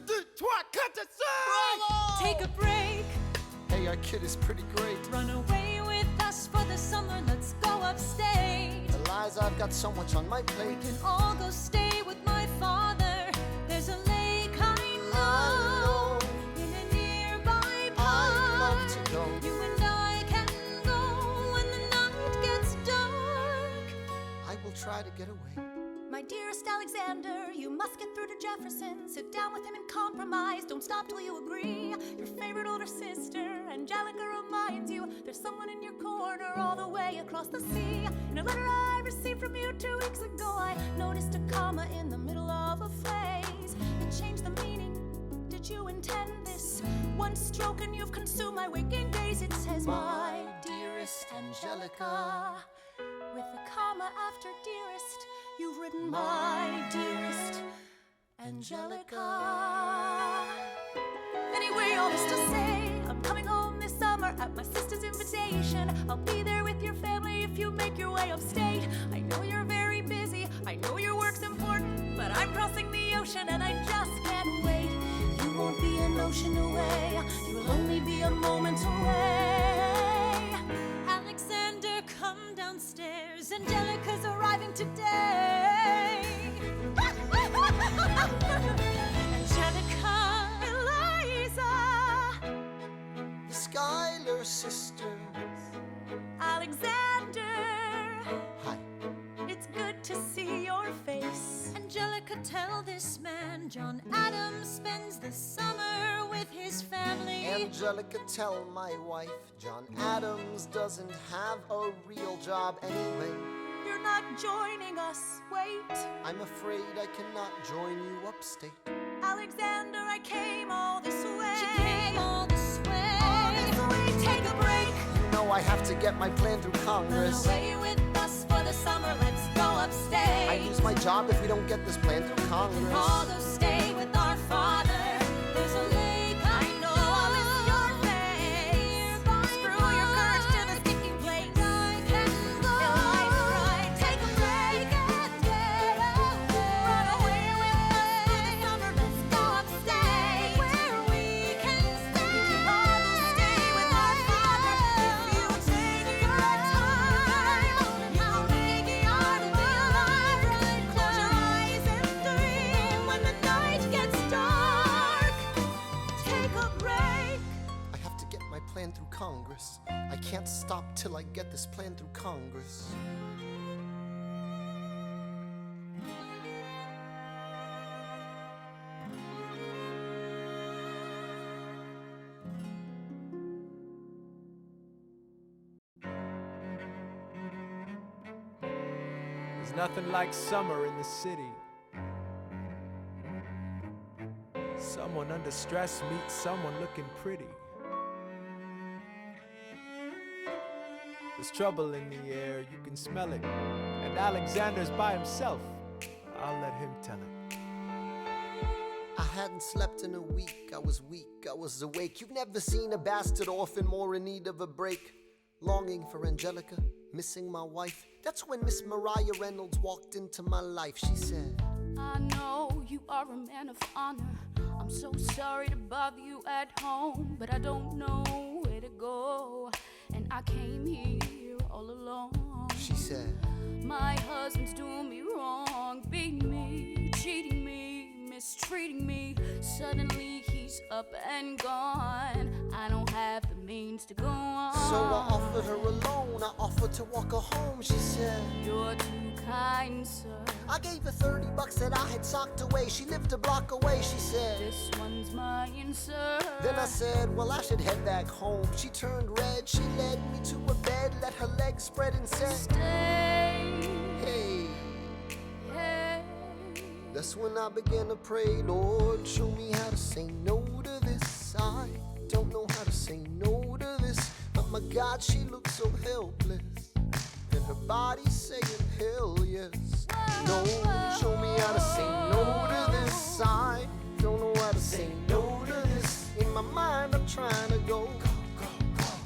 2, 3, 4, 5. Take a break. Hey, our kid is pretty great. Run away with us for the summer. Let's go upstate. Eliza, I've got so much on my plate. We can all go stay with my father. There's a lake I know in a nearby park. I'd love to go. You and I can go when the night gets dark. I will try to get away. My dearest Alexander, you must get through to Jefferson. Sit down with him and compromise. Don't stop till you agree. Your favorite older sister, Angelica, reminds you there's someone in your corner all the way across the sea. In a letter I received from you 2 weeks ago, I noticed a comma in the middle of a phrase. It changed the meaning. Did you intend this? One stroke and you've consumed my waking days. It says, my dearest Angelica. With a comma after dearest, you've written my dearest Angelica. Anyway, all this to say, I'm coming home this summer at my sister's invitation. I'll be there with your family if you make your way upstate. I know you're very busy, I know your work's important, but I'm crossing the ocean and I just can't wait. You won't be an ocean away, you'll only be a moment away. Alexander, come downstairs. Angelica's arriving today. Angelica, Eliza, The Schuyler sisters. Alexander. Hi. It's good to see your face. Angelica, tell this man John Adams spends the summer with his family. Angelica, tell my wife John Adams doesn't have a real job anyway. You're not joining us, wait. I'm afraid I cannot join you upstate. Alexander, I came all this way. She came all this way. All this way, take a break. You know I have to get my plan through Run Congress. away with us for the summer. Let's go upstate. I lose my job if we don't get this plan through Congress. All go stay with our father. There's a lake I know. I'll miss your face. Screw your courage to the sticking place. I can go. Eliza, right. Take a break and get away. Run away with us for the summer. Let's go upstate where we can stay. We can all go stay with our father if you take your time. How big you are to be alive. Close your eyes and dream when the night till I get this plan through Congress. There's nothing like summer in the city. Someone under stress meets someone looking pretty. There's trouble in the air, you can smell it. And Alexander's by himself. I'll let him tell it. I hadn't slept in a week, I was weak, I was awake. You've never seen a bastard orphan more in need of a break. Longing for Angelica, missing my wife. That's when Miss Mariah Reynolds walked into my life. She said, I know you are a man of honor. I'm so sorry to bother you at home, but I don't know where to go, and I came here all alone. She said, my husband's doing me wrong, beating me, cheating me, mistreating me. Suddenly he's up and gone. I don't have the means to go on. So I offered her a loan, I offered to walk her home. She said, you're too kind, sir. I gave her $30 that I had socked away. She lived a block away. She said, this one's mine, sir. Then I said, well, I should head back home. She turned red, she led me to a bed, let her legs spread and said, stay. Hey. Hey. That's when I began to pray, Lord, show me how to say no to this. I don't know how to say no to this. But my God, she looks so helpless. And her body's saying, hell yes. No, show me how to say no to this. I don't know how to say no to this. In my mind, I'm trying to go.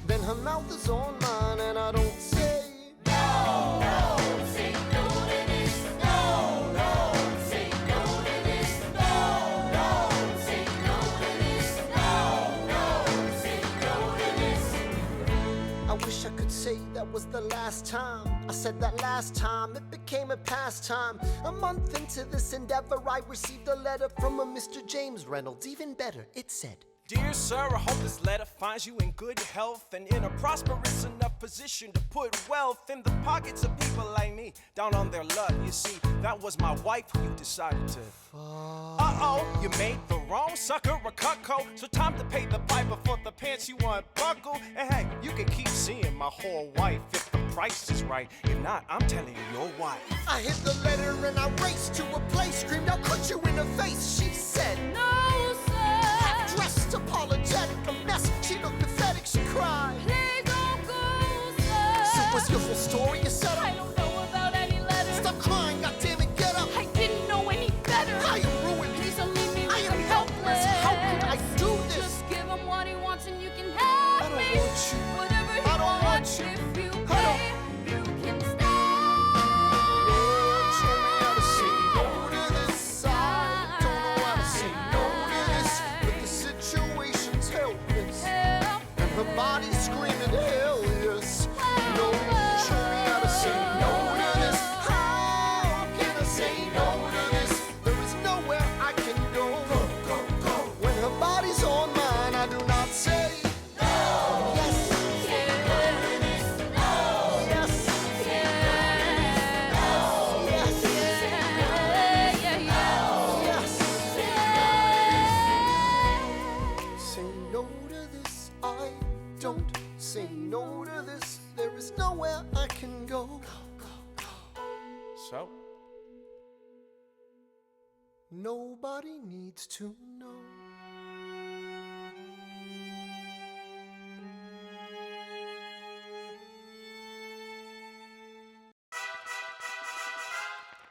Then her mouth is on mine, and I don't say no, no, say no to this. No, no, say no to this. No, no, say no to this. No, no, say no to this. I wish I could say that was the last time I said that last time. It became a pastime. A month into this endeavor, I received a letter from a Mr. James Reynolds. Even better, it said, Dear sir, I hope this letter finds you in good health and in a prosperous enough position to put wealth in the pockets of people like me, down on their luck. You see, that was my wife who you decided to. Uh-oh, you made the wrong sucker a cuckold, so time to pay the piper for the pants you unbuckle. And hey, you can keep seeing my whole wife if the price is right. If not, I'm telling you, your wife. I hit the letter and I raced to a place, screamed, I'll cut you in the face. She said, no, sir. Half-dressed, apologetic, a mess. She looked pathetic, she cried. Please don't go, sir. So what's your full story, you said? I don't know about any letters. Stop crying, goddammit, get up. I didn't know any better. I am ruined. Please don't leave me. I am helpless. How can I do this? Just give him what he wants and you can have I don't me. want you. Whatever he I don't wants, want you. if you I don't. pay, you can stay. Lord, show me how to say no to this. I don't know how to say no to this, but the situation's helpless, and her body's screaming, hell yes. No, show me how to say no to this. How can I say no to this? There is nowhere I can go. When her body's on mine, I do not say no. Yes. Say no to this, I don't say no to this. There is nowhere I can go. So? Nobody needs to know.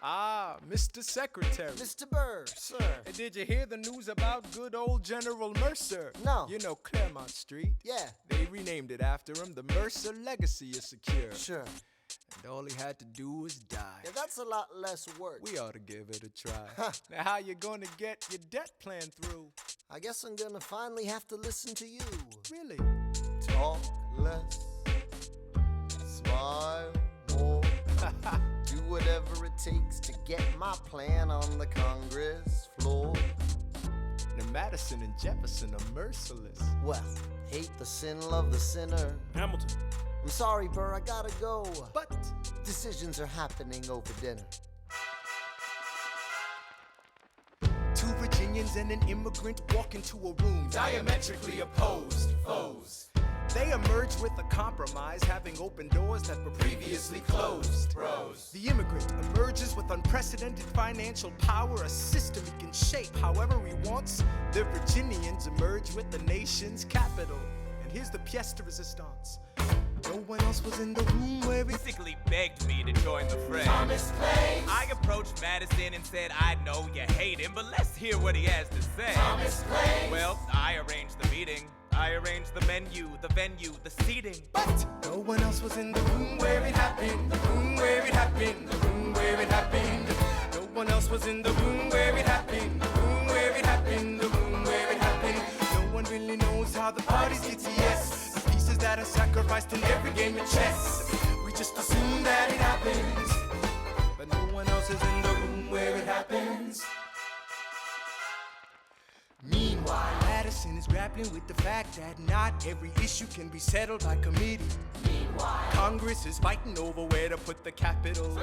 Ah, Mr. Secretary. Mr. Burr, sir. Hey, did you hear the news about good old General Mercer? No. You know Claremont Street? Yeah. They renamed it after him. The Mercer legacy is secure. Sure. And all he had to do was die. Yeah, that's a lot less work. We ought to give it a try. Now, how you gonna get your debt plan through? I guess I'm gonna finally have to listen to you. Really? Talk less, smile more. Do whatever it takes to get my plan on the Congress floor. Now, Madison and Jefferson are merciless. Well, hate the sin, love the sinner. Hamilton, I'm sorry, Burr, I gotta go. But decisions are happening over dinner. Two Virginians and an immigrant walk into a room Diametrically opposed foes. They emerge with a compromise, having opened doors that were Previously closed. Bros. The immigrant emerges with unprecedented financial power, a system he can shape however he wants. The Virginians emerge with the nation's capital. And here's the pièce de résistance. No one else was in the room where we Basically begged me to join the fray. Thomas Plays. I approached Madison and said, I know you hate him, but let's hear what he has to say. Thomas Plays. Well, I arranged the meeting. I arranged the menu, the venue, the seating. But no one else was in the room Where it happened, the room where it happened, the room where it happened. No one else was in the room Where it happened, the room where it happened, the room where it happened. No one really knows how the parties get to yes. The pieces that are sacrificed in every game of chess. We just assume that it happens. But no one else is in the room Where it happens. Meanwhile, Madison is grappling with the fact that not every issue can be settled by committee. Meanwhile, Congress is fighting over where to put the capital.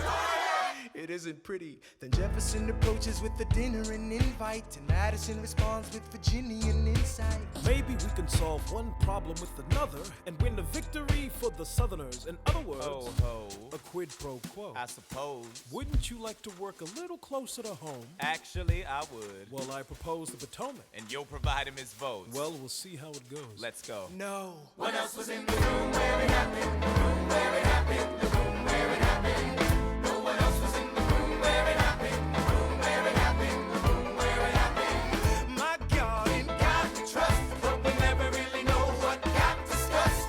It isn't pretty. Then Jefferson approaches with the dinner and invite, and Madison responds with Virginian insight. Maybe we can solve one problem with another and win a victory for the Southerners. In other words, Ho. a quid pro quo. I suppose. Wouldn't you like to work a little closer to home? Actually, I would. Well, I propose the Potomac. And you'll provide him his votes. Well, we'll see how it goes. Let's go. No. what else was in the room where it happened, the room where it happened, the room where it happened. No one else was in the room where it happened, the room where it happened, the room where it happened. My God, And got to trust, but we never really know what got discussed.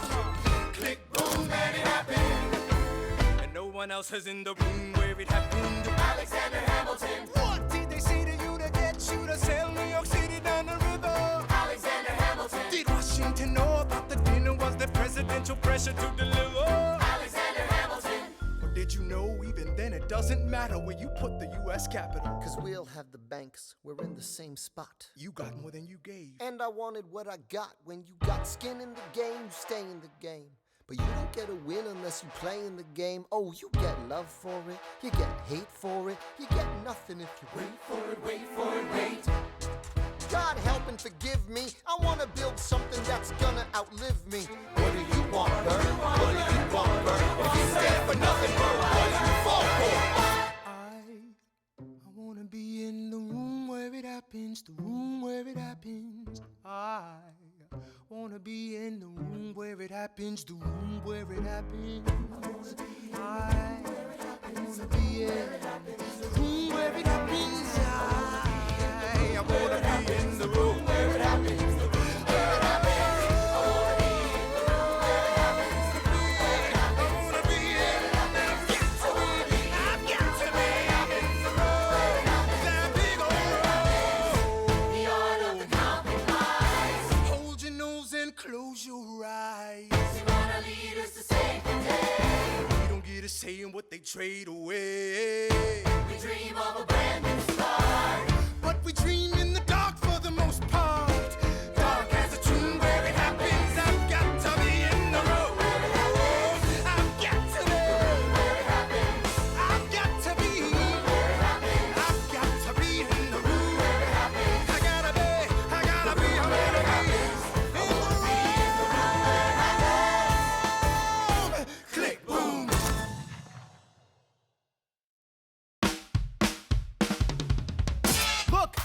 Click, boom, and it happened. and no one else is in the room where it happened. Alexander Hamilton. What did they say to you to get you to sail New York City down the river? Alexander Hamilton. Did Washington know about the dinner? Was there presidential pressure to deliver? Alexander Hamilton. Or did you know even then it doesn't matter where you put the U.S. Capitol? Cause we'll have the banks, we're in the same spot. You got more than you gave. And I wanted what I got. When you got skin in the game, you stay in the game. But you don't get a win unless you play in the game. Oh, you get love for it, you get hate for it, you get nothing if you wait for it, wait for it, wait. God help and forgive me. I wanna build something that's gonna outlive me. What do you want, Bert? What do you want, Bert? If you stand for nothing, Bert, what do you fall for? I wanna be in the room where it happens, the room where it happens. I wanna be in the room where it happens, the room where it happens. I wanna be in the room where it happens. I wanna be in the room where it happens. Close your eyes. We want our leaders to save the day. We don't get a say in what they trade away. We dream of a brand new start. But we dream in the dark for the most part. Dark as a tomb where it happens. I've got to be in the room. I've got to be Where it happens, I've got to be where it happens, I've got to be in the room. where it happens. I gotta be click, boom. Look,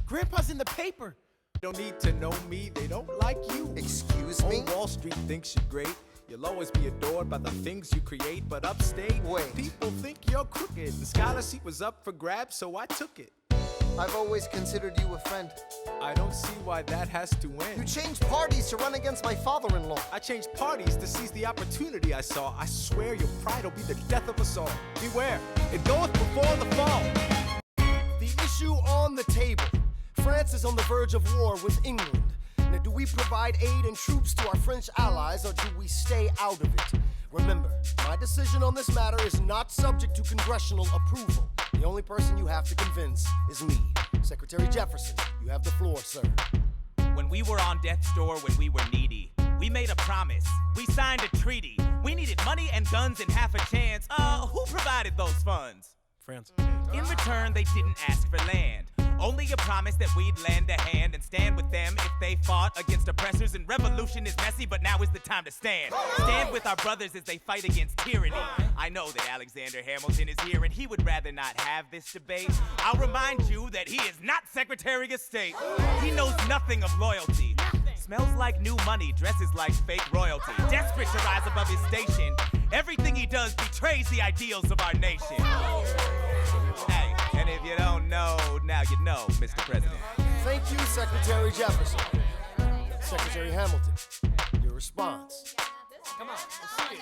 Grandpa's in the paper. Don't need to know me, they don't like you. Excuse me? On Wall Street thinks you're great. You'll always be adored by the things you create, but upstate, Wait. people think you're crooked. The scholar seat was up for grabs, so I took it. I've always considered you a friend. I don't see why that has to You end. changed parties to run against my father-in-law. I changed parties to seize the opportunity I saw. I swear your pride will be the death of us all. Beware, it goeth before the fall. The issue on the table. France is on the verge of war with England. Now, do we provide aid and troops to our French allies, or do we stay out of it? Remember, my decision on this matter is not subject to congressional approval. The only person you have to convince is me. Secretary Jefferson, you have the floor, sir. When we were on death's door, when we were needy, We made a promise. We signed a treaty. We needed money and guns and half a chance. Who provided those funds? France. In return, they didn't ask for land. Only a promise that we'd lend a hand and stand with them if they fought against oppressors. And revolution is messy, but now is the time to stand. Stand with our brothers as they fight against tyranny. I know that Alexander Hamilton is here and he would rather not have this debate. I'll remind you that he is not Secretary of State. He knows nothing of loyalty. Smells like new money, dresses like fake royalty. Desperate to rise above his station. Everything he does betrays the ideals of our nation. Hey, and if you don't know, now you know, Mr. President. Thank you, Secretary Jefferson. Secretary Hamilton, your response. Come on, let's see it.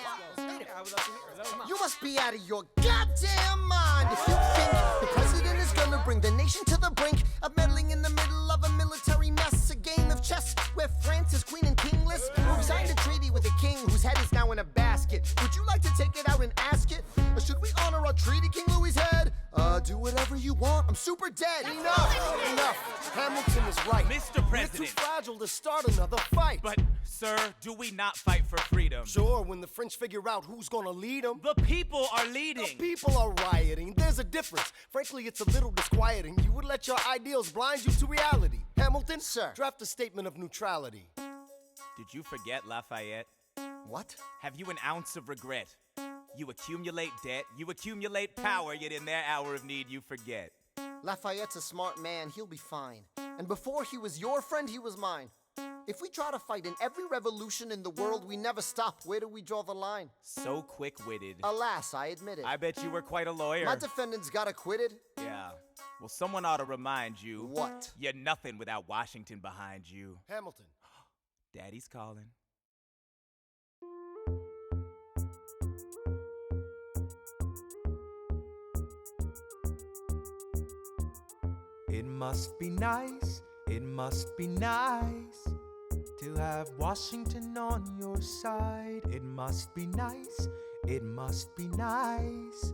I would love to hear it. Come on. You must be out of your goddamn mind if you think the president is gonna bring the nation to the brink of meddling in the middle of a military mess, a game of chess where France is queen and kingless. Who signed a treaty with a king whose head is now in a basket? Would you like to take it out and ask it? Or should we honor our treaty, King Louis's head? Do whatever you want. I'm super dead. Enough. Hamilton is right. Mr. President. We're too fragile to start another fight. But, sir, do we not fight for freedom? Sure, when the French figure out who's gonna lead them. The people are leading. The people are rioting. There's a difference. Frankly, it's a little disquieting. You would let your ideals blind you to reality. Hamilton, Sir. draft a statement of neutrality. Did you forget Lafayette? What? Have you an ounce of regret? You accumulate debt, you accumulate power, yet in their hour of need you forget. Lafayette's a smart man. He'll be fine. And before he was your friend, he was mine. If we try to fight in every revolution in the world, we never stop. Where do we draw the line? So quick-witted. Alas, I admit it. I bet you were quite a lawyer. My defendants got acquitted. Yeah. Well, someone ought to remind you. What? You're nothing without Washington behind you. Hamilton. Daddy's calling. It must be nice, it must be nice to have Washington on your side. It must be nice, it must be nice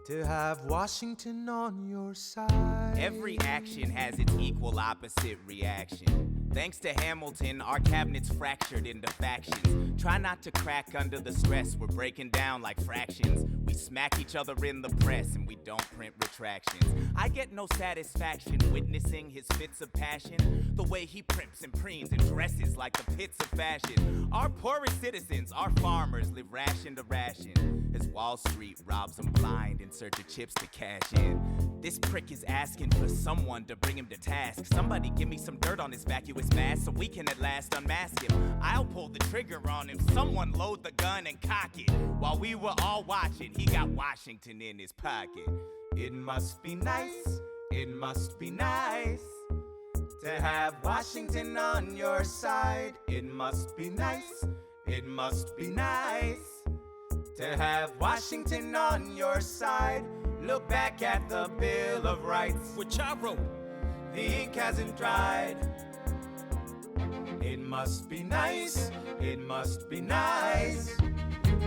to have Washington on your side. Every action has its equal opposite reaction. Thanks to Hamilton, our cabinet's fractured into factions. Try not to crack under the stress, we're breaking down like fractions. We smack each other in the press and we don't print retractions. I get no satisfaction witnessing his fits of passion. The way he primps and preens and dresses like the pits of fashion. Our poorest citizens, our farmers, live ration to ration as Wall Street robs them blind in search of chips to cash in. This prick is asking for someone to bring him to task. Somebody give me some dirt on his vacuous mask so we can at last unmask him. I'll pull the trigger on him. Someone load the gun and cock it. While we were all watching, he got Washington in his pocket. It must be nice, it must be nice to have Washington on your side. It must be nice, it must be nice to have Washington on your side. Look back at the Bill of Rights, Which I wrote. the ink hasn't dried. It must be nice, it must be nice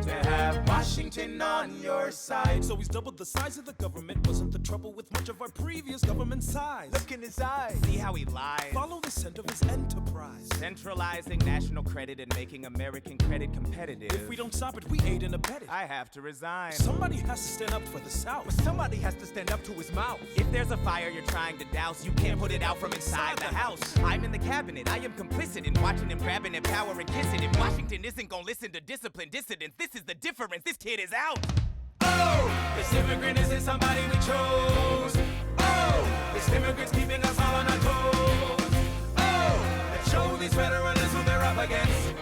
to have Washington on your side. So he's doubled the size of the government. Wasn't the trouble with much of our previous government size? Look in his eyes. See how he lies? Follow the scent of his enterprise. Centralizing national credit and making American credit competitive. If we don't stop it, we aid and abet it. I have to resign. Somebody has to stand up for the South. Somebody has to stand up to his mouth. If there's a fire you're trying to douse, you can't put it out from inside the house. I'm in the cabinet, I am complicit in watching him grabbing at power and kissing it. Washington isn't gonna listen to disciplined dissidents. This is the difference, this kid is out. Oh, this immigrant isn't somebody we chose. Oh, this immigrant's keeping us all on our toes. Oh, let's show these federalists who they're up against.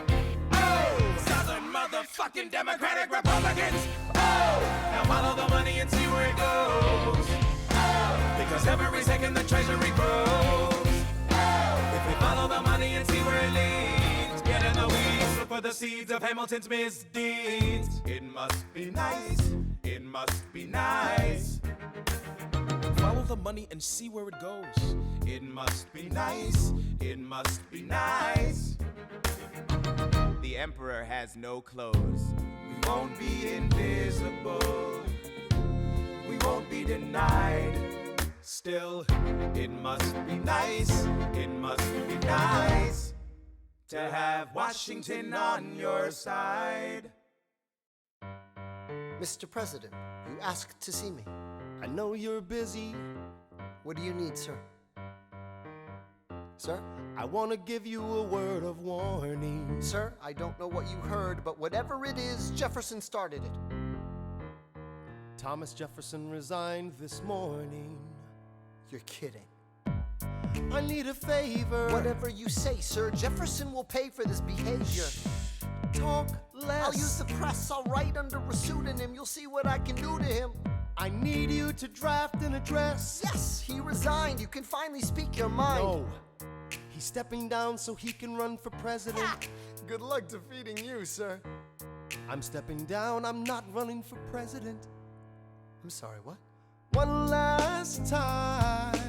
Oh, Southern motherfucking Democratic Republicans. Oh, now follow the money and see where it goes. Oh, because every second the treasury grows. Oh, if we follow the money and see where it leads, get in the weeds, look for the seeds of Hamilton's misdeeds. It must be nice, it must be nice. Follow the money and see where it goes. It must be nice, it must be nice. The emperor has no clothes. We won't be invisible, we won't be denied. Still, it must be nice, it must be nice to have Washington on your side. Mr. President, you asked to see me. I know you're busy. What do you need, sir? Sir? I want to give you a word of warning. Sir, I don't know what you heard, but whatever it is, Jefferson started it. Thomas Jefferson resigned this morning. You're kidding. I need a favor. Whatever you say, sir. Jefferson will pay for this behavior. Talk less. I'll use the press. I'll write under a pseudonym. You'll see what I can do to him. I need you to draft an address. Yes, he resigned. You can finally speak your mind. No. He's stepping down so he can run for president. Ha! Good luck defeating you, sir. I'm stepping down. I'm not running for president. I'm sorry, what? One last time.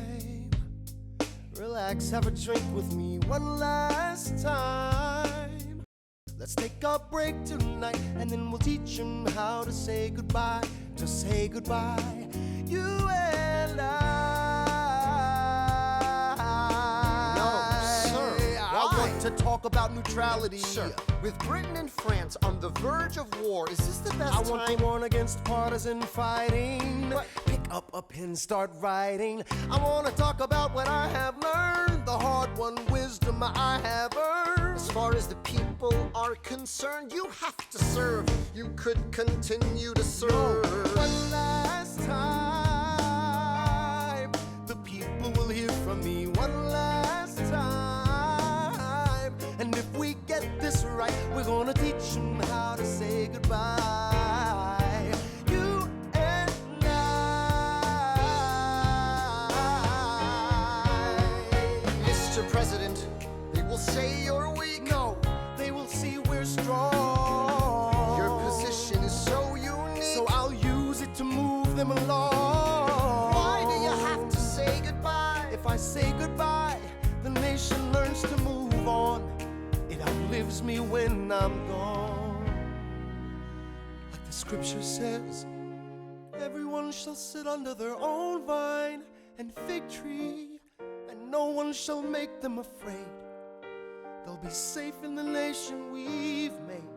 Relax, have a drink with me. One last time. Let's take a break tonight, and then we'll teach him how to say goodbye. To say goodbye, you and I. No, sir. I want to talk about neutrality. Sir, with Britain and France on the verge of war, is this the best time? I want to warn against partisan fighting. What? Pick up a pen, start writing. I want to talk about what I have learned, the hard-won wisdom I have earned. As far as the people are concerned, you have to serve. You could continue to serve. No. One last time, the people will hear from me. One last time, and if we get this right, we're gonna teach them how to say goodbye. You and I. Mr. President, they will say you're weak. No, they will see we're strong. Your position is so unique, so I'll use it to move them along. Why do you have to say goodbye? If I say goodbye, the nation learns to move on. It outlives me when I'm gone. Like the scripture says, everyone shall sit under their own vine and fig tree, and no one shall make them afraid. They'll be safe in the nation we've made.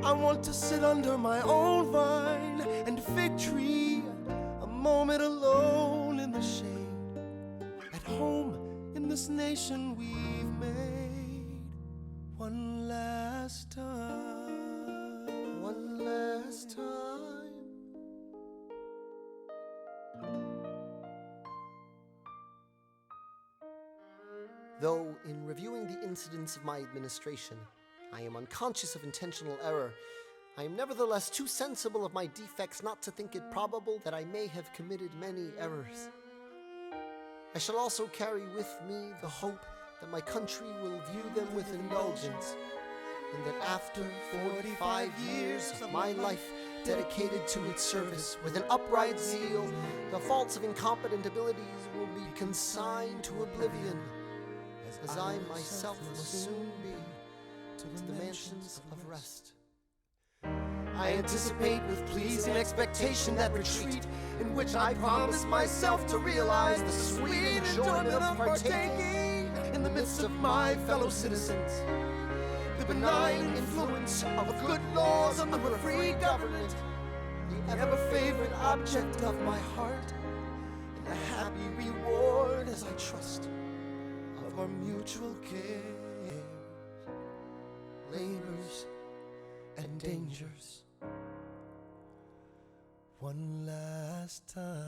I want to sit under my own vine and fig tree, a moment alone in the shade, at home in this nation we've made. One last time. One last time. Though, in reviewing the incidents of my administration, I am unconscious of intentional error, I am nevertheless too sensible of my defects not to think it probable that I may have committed many errors. I shall also carry with me the hope that my country will view them with indulgence, and that after 45 years of my life dedicated to its service with an upright zeal, the faults of incompetent abilities will be consigned to oblivion, as I myself must soon be to the mansions of rest. I anticipate with pleasing expectation that retreat in which I promise myself to realize the sweet enjoyment of partaking in the midst of my fellow citizens, the benign influence of good laws of a free government, the ever-favorite object of my heart, and the happy reward, as I trust, of our mutual cares, labors, and dangers. One last time.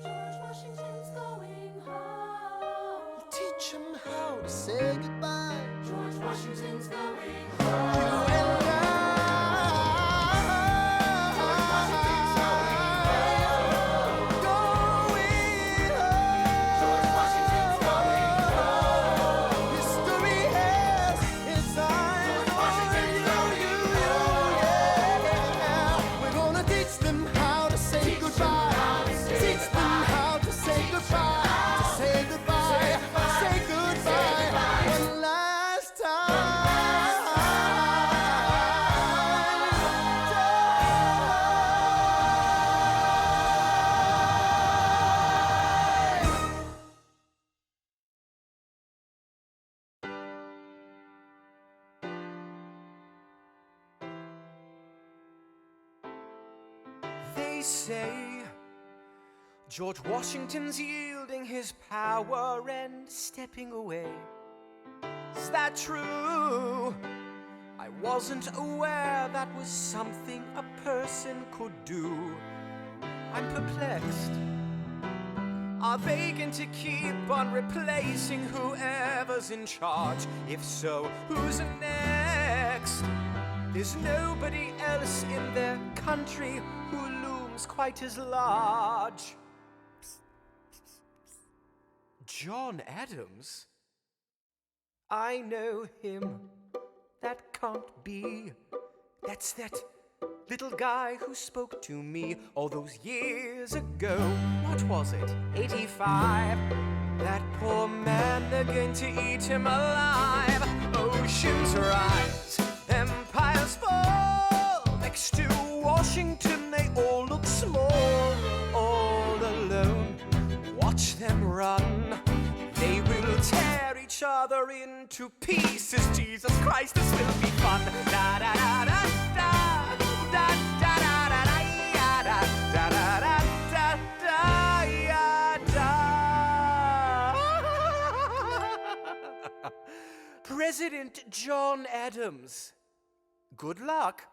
George Washington's going home. Teach him how to say goodbye. George Washington's going home. You and I. George Washington's going home. Going home. George Washington's going home. History has its eyes. George Washington's going home. Yeah. We're gonna teach them how to say goodbye. Teach them how to say goodbye. To say goodbye. Say goodbye. One last time. say George Washington's yielding his power and stepping away. Is that true? I wasn't aware that was something a person could do. I'm perplexed. Are they going to keep on replacing whoever's in charge? If so, who's next? There's nobody else in their country who looms quite as large. John Adams? I know him. That can't be. That's that little guy who spoke to me all those years ago. What was it? 85. That poor man, they're going to eat him alive. Oceans rise, empires fall. Next to Washington, they all look small. All alone, watch them run. They will tear each other into pieces. Jesus Christ, this will be fun. Da da da da da da da da da da da da da da. President John Adams. Good luck.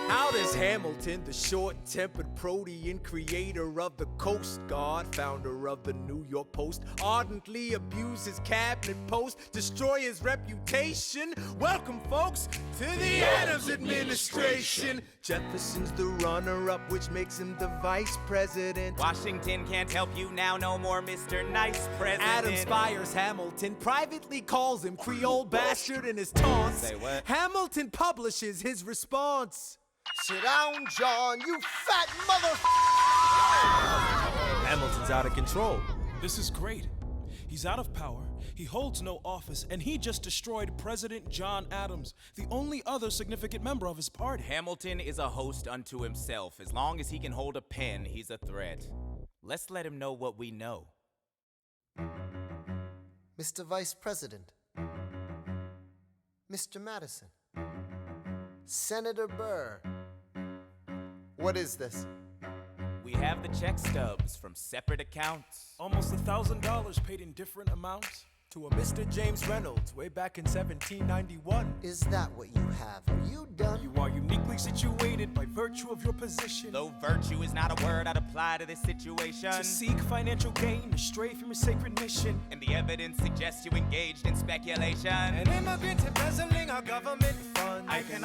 How does Hamilton, the short-tempered protean creator of the Coast Guard, founder of the New York Post, ardently abuse his cabinet post, destroy his reputation? Welcome, folks, to the Adams administration. Jefferson's the runner-up, which makes him the vice president. Washington can't help you now, no more Mr. Nice President. Adams fires Hamilton, privately calls him Creole bastard in his taunts. Say what? Hamilton publishes his response. Sit down, John, you fat mother. Hamilton's out of control. This is great. He's out of power, he holds no office, and he just destroyed President John Adams, the only other significant member of his party. Hamilton is a host unto himself. As long as he can hold a pen, he's a threat. Let's let him know what we know. Mr. Vice President, Mr. Madison, Senator Burr. What is this? We have the check stubs from separate accounts. Almost $1,000 paid in different amounts to a Mr. James Reynolds way back in 1791. Is that what you have? Are you done? You are uniquely situated by virtue of your position. Though virtue is not a word I'd apply to this situation. To seek financial gain, to stray from your sacred mission. And the evidence suggests you engaged in speculation. An immigrant embezzling our government funds. I can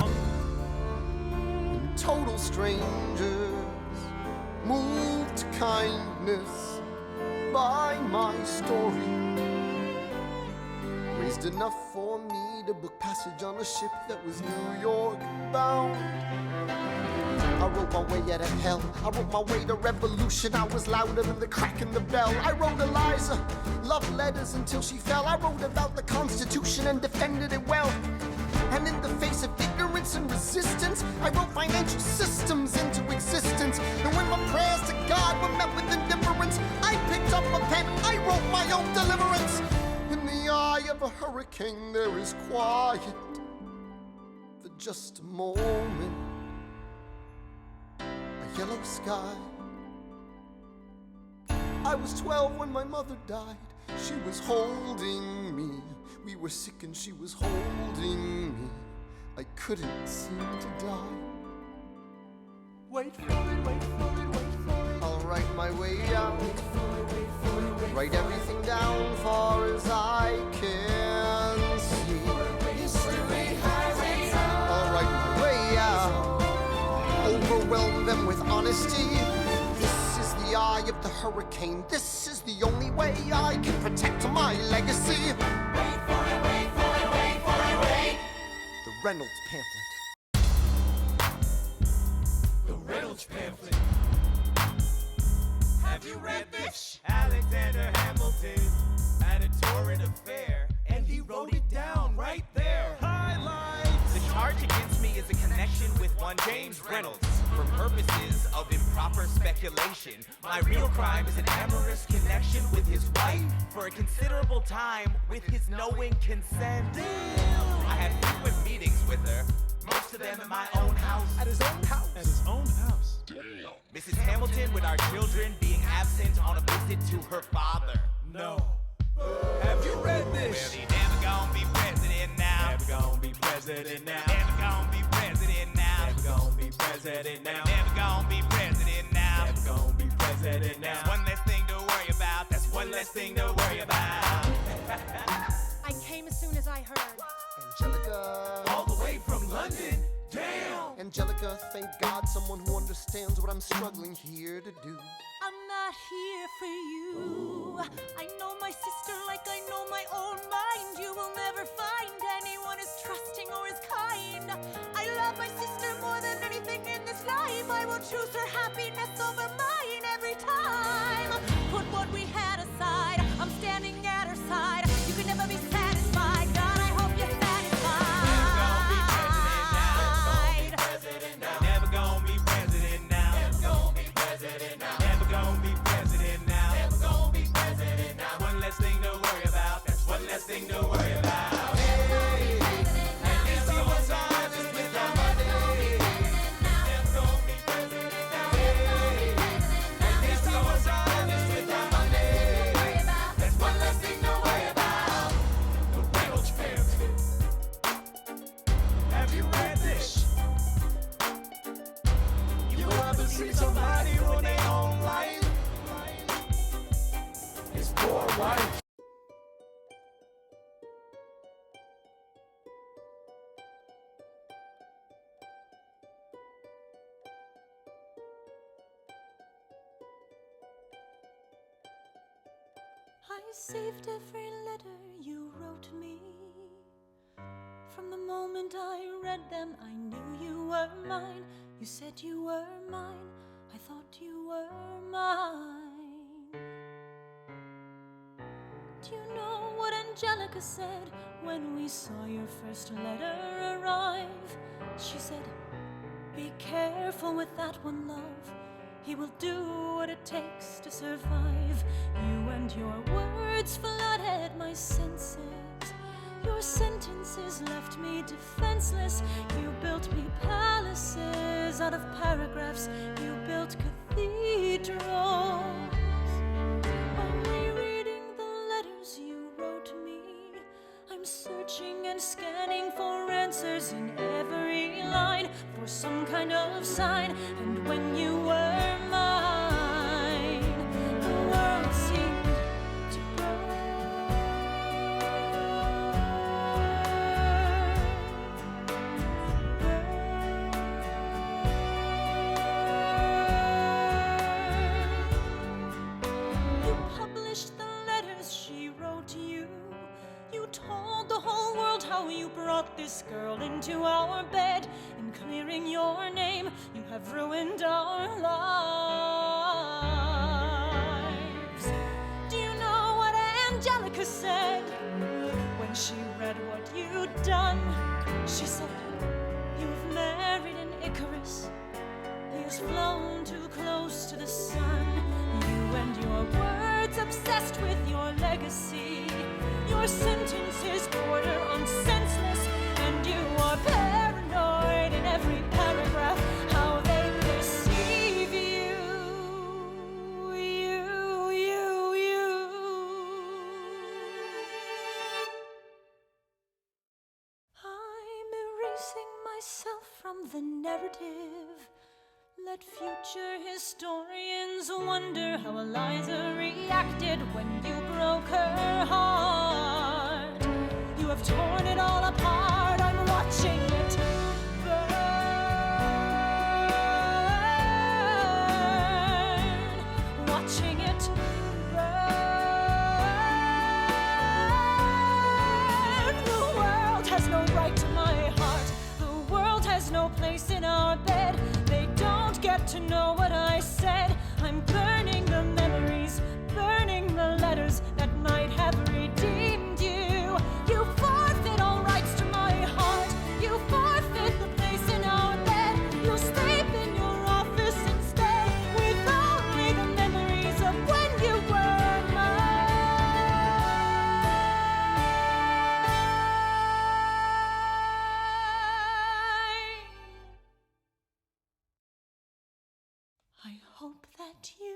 total strangers, moved to kindness by my story, raised enough for me to book passage on a ship that was New York bound. I wrote my way out of hell, I wrote my way to revolution. I was louder than the crack in the bell. I wrote Eliza love letters until she fell. I wrote about the Constitution and defended it well. And in the face of ignorance and resistance, I wrote financial systems into existence. And when my prayers to God were met with indifference, I picked up a pen, I wrote my own deliverance. In the eye of a hurricane, there is quiet for just a moment. A yellow sky. I was 12 when my mother died. She was holding me. We were sick and she was holding me. I couldn't seem to die. Wait for it, wait for it, wait for it. I'll write my way out. Write everything down far as I can see. I'll write my way out. Overwhelm them with honesty. This is the eye of the hurricane. This is the only way I can protect my legacy. Wait for it, wait for it, wait for it, wait. The Reynolds pamphlet. The Reynolds pamphlet. Have you read this? Alexander Hamilton had a torrid affair, and he wrote it down right there. Highlights. The charge against me is a connection with one James Reynolds. For purposes of improper speculation, my real crime is an amorous connection with his wife for a considerable time with his knowing consent. I had frequent meetings with her, most of them in my own house. At his own house? At his own house. Mrs. Hamilton with our children being absent on a visit to her father. No. Have you read Well, this? he never gonna be president now. Never gonna be president now. Never gonna be president now. Never gonna be president now. Never gonna be president now. Never gonna be president now. That's one less thing to worry about. That's one less thing to worry about. I came as soon as I heard. Angelica. All the way from London. Damn. Angelica, thank God someone who understands what I'm struggling here to do. I'm not here for you. I know my sister like I know my own mind. You will never find anyone as trusting or as kind. I love my sister more than anything in this life. I will choose her happiness over mine every time. Put what we had aside. I'm standing at her side. You can never be satisfied. God, I hope you're satisfied. Never gonna be president now. Never gonna be president now. Never gonna be president now. Never gonna be president now. One less thing to worry about. That's one less thing to worry about. At least he was honest with our money. Never gonna be president now. At least he was honest with our money. That's one less thing to worry about. The Reynolds family. Have you read this? You ever see somebody ruin their own life? His poor wife. I saved every letter you wrote me. From the moment I read them, I knew you were mine. You said you were mine. I thought you were mine. Do you know what Angelica said when we saw your first letter arrive? She said, be careful with that one, love. He will do what it takes to survive. You and your words flooded my senses. Your sentences left me defenseless. You built me palaces out of paragraphs. You built cathedrals. Only reading the letters you wrote me, I'm searching and scanning for answers in every line, for some kind of sign. And when you were mine, the world seemed to You published the letters she wrote you. You told the whole world how you brought this girl into our bed. In clearing your name, you have ruined our lives. Do you know what Angelica said when she read what you'd done? She said, you've married an Icarus. He has flown too close to the sun. You and your words obsessed with your legacy. Your sentences border on senseless, and you are paranoid in every paragraph. How they perceive you. I'm erasing myself from the narrative. Let future historians wonder how Eliza reacted when you broke her heart. You have torn it all apart. I'm watching it burn. Watching it burn. The world has no right to my heart. The world has no place in our bed. They don't get to know what I said. I'm burning the memories, burning the letters that might have redeemed you. You forfeit all rights to my heart. You forfeit the place in our bed. You sleep in your office instead, with only the memories of when you were mine. hope that you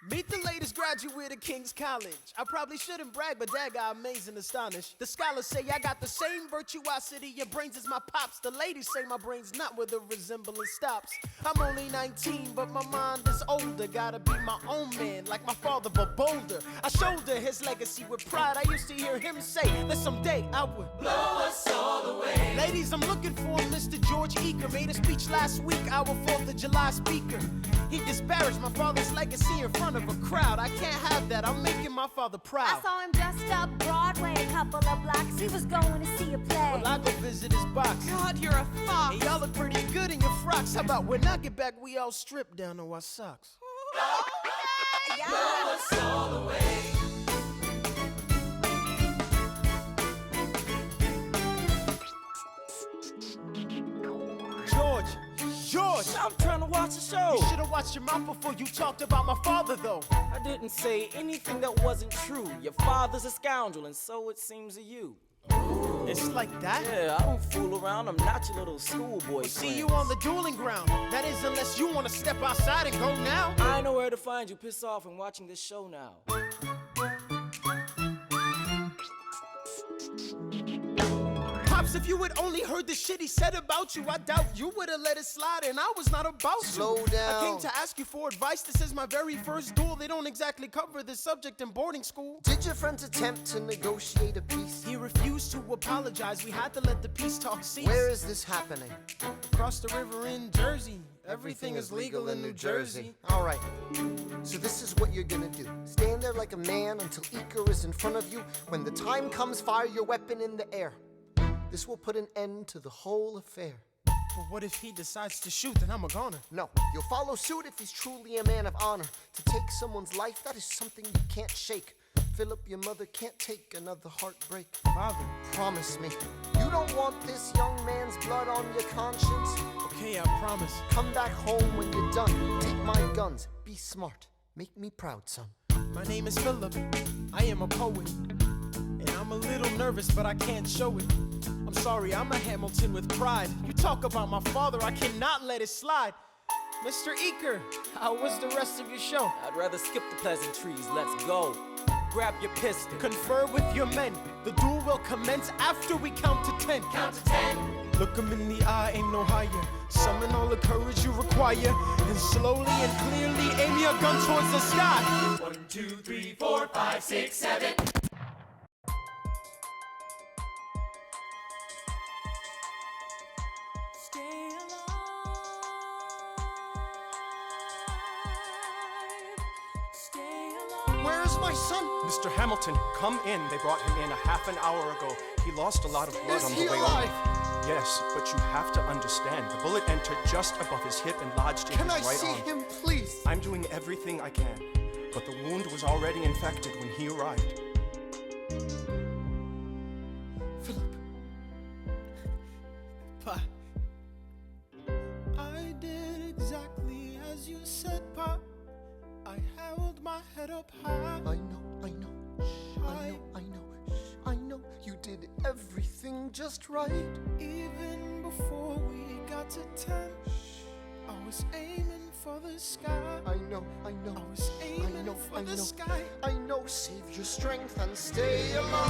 Meet the latest graduate of King's College. I probably shouldn't brag, but dad got amazed and astonished. The scholars say I got the same virtuosity and brains as my pops. The ladies say my brain's not where the resemblance stops. I'm only 19, but my mind is older. Gotta be my own man, like my father, but bolder. I shoulder his legacy with pride. I used to hear him say that someday I would blow us all away. Ladies, I'm looking for Mr. George Eaker. Made a speech last week, our 4th of July speaker. He disparaged my father's legacy in front of a crowd. I can't have that. I'm making my father proud. I saw him dressed up Broadway a couple of blocks. He was going to see a play. Well, I go visit his box. God, you're a fox. Hey, y'all look pretty good in your frocks. How about when I get back, we all strip down to our socks? Yeah. Blow us all away. George! I'm trying to watch the show. You should have watched your mouth before you talked about my father, though. I didn't say anything that wasn't true. Your father's a scoundrel, and so it seems to you. It's like that? Yeah, I don't fool around. I'm not your little schoolboy. See you on the dueling ground. That is, unless you want to step outside and go now. I know where to find you. Piss off and watching this show now. Pops, if you had only heard the shit he said about you, I doubt you would have let it slide, and I was not about to. Slow down. I came to ask you for advice. This is my very first duel. They don't exactly cover this subject in boarding school. Did your friends attempt to negotiate a peace? He refused to apologize. We had to let the peace talk cease. Where is this happening? Across the river in Jersey. Everything is legal in New Jersey. All right. So this is what you're gonna do. Stand there like a man until Iker is in front of you. When the time comes, fire your weapon in the air. This will put an end to the whole affair. But what if he decides to shoot? Then I'm a goner. No, you'll follow suit if he's truly a man of honor. To take someone's life, that is something you can't shake. Philip, your mother can't take another heartbreak. Father, promise me, you don't want this young man's blood on your conscience. Okay, I promise. Come back home when you're done. Take my guns. Be smart. Make me proud, son. My name is Philip. I am a poet. And I'm a little nervous, but I can't show it. I'm sorry, I'm a Hamilton with pride. You talk about my father, I cannot let it slide. Mr. Eaker, how was the rest of your show? I'd rather skip the pleasantries. Let's go. Grab your pistol. Confer with your men. The duel will commence after we count to 10. Count to 10. Look him in the eye, ain't no higher. Summon all the courage you require. And slowly and clearly aim your gun towards the sky. 1, 2, 3, 4, 5, 6, 7. Where is my son? Mr. Hamilton, come in. They brought him in a half an hour ago. He lost a lot of blood on the way over. Yes, but you have to understand, the bullet entered just above his hip and lodged in his right arm. Can I see him, please? I'm doing everything I can, but the wound was already infected when he arrived. Philip. Pa. I did exactly as you said, Pa. I held my head up high. I know. I know you did everything just right. Even before we got to 10, I was aiming for the sky. I know. I was aiming for the sky. I know. Save your strength and stay alive.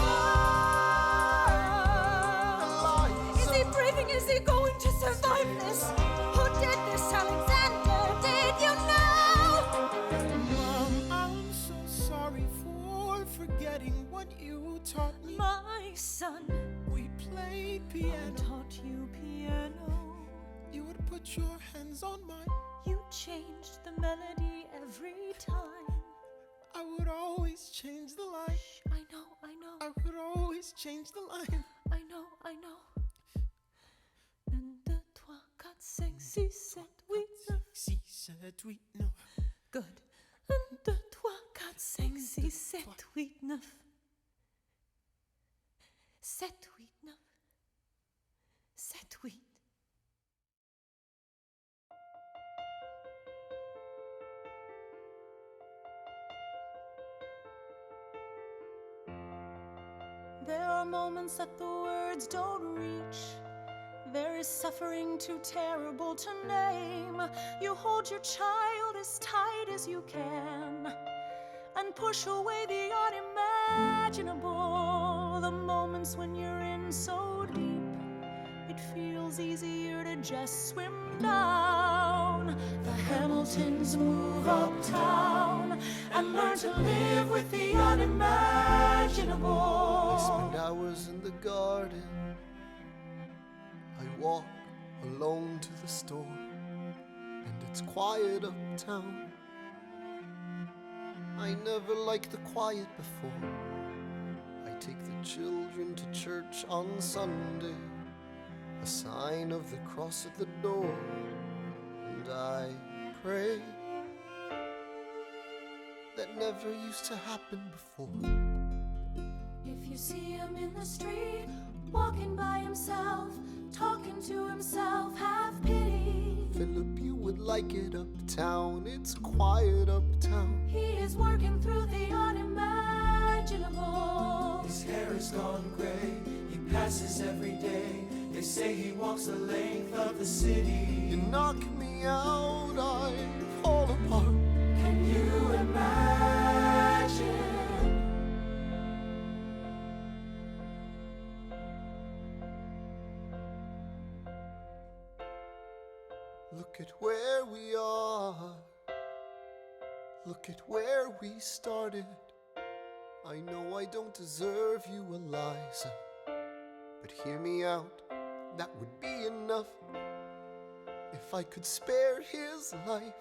Is he breathing? Is he going to survive this? Who did this, Alexander? Did you know? Mom, I'm so sorry for forgetting what you taught me. My son, we played piano. I taught you piano. You would put your hands on mine. You changed the melody every time. I would always change the line. Shh, I know. I would always change the line. I know. 1, 2, 3, 4, 5, 6, 7, 8, 9. 6, 7, 8, 9. Good. 1, 2, 3, 4, 5, 6, 7, 8, 9. 7, 8, 9. 7, 8. There are moments that the words don't reach. There is suffering too terrible to name. You hold your child as tight as you can and push away the unimaginable. The moments when you're in so deep, it feels easier to just swim down. The Hamiltons move uptown and learn to live with the unimaginable. I spend hours in the garden. I walk alone to the store, and it's quiet uptown. I never liked the quiet before. I take the children to church on Sunday, a sign of the cross at the door, and I pray. That never used to happen before. If you see him in the street, walking by himself, talking to himself, have pity. Philip, you would like it uptown. It's quiet uptown. He is working through the unimaginable. His hair is gone gray. He passes every day. They say he walks the length of the city. You knock me out, I fall apart. Can you imagine? Look at where we are. Look at where we started. I know I don't deserve you, Eliza, but hear me out, that would be enough. If I could spare his life,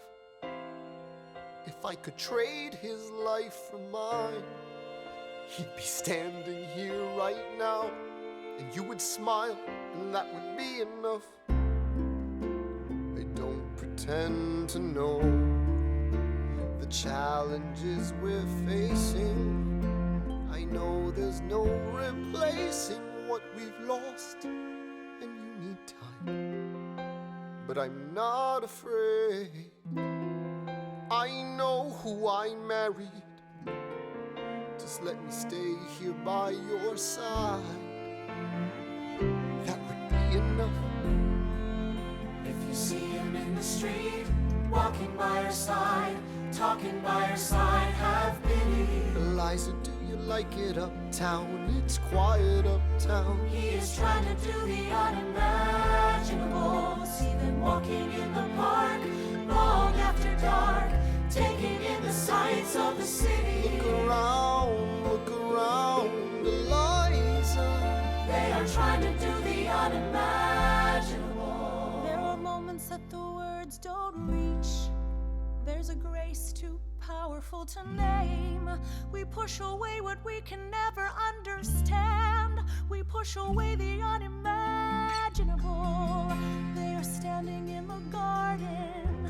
if I could trade his life for mine, he'd be standing here right now, and you would smile, and that would be enough. I don't pretend to know the challenges we're facing. I know there's no replacing what we've lost, and you need time. But I'm not afraid. I know who I married. Just let me stay here by your side. That would be enough. If you see him in the street, walking by your side, talking by your side, have pity. Eliza, do you like it uptown? It's quiet uptown. He is trying to do the unimaginable. See them walking in the park, long after dark, taking in the sights of the city. Look around, Eliza. They are trying to do the unimaginable. There are moments that the words don't reach. There's a grace too powerful to name. We push away what we can never understand. We push away the unimaginable. They are standing in the garden,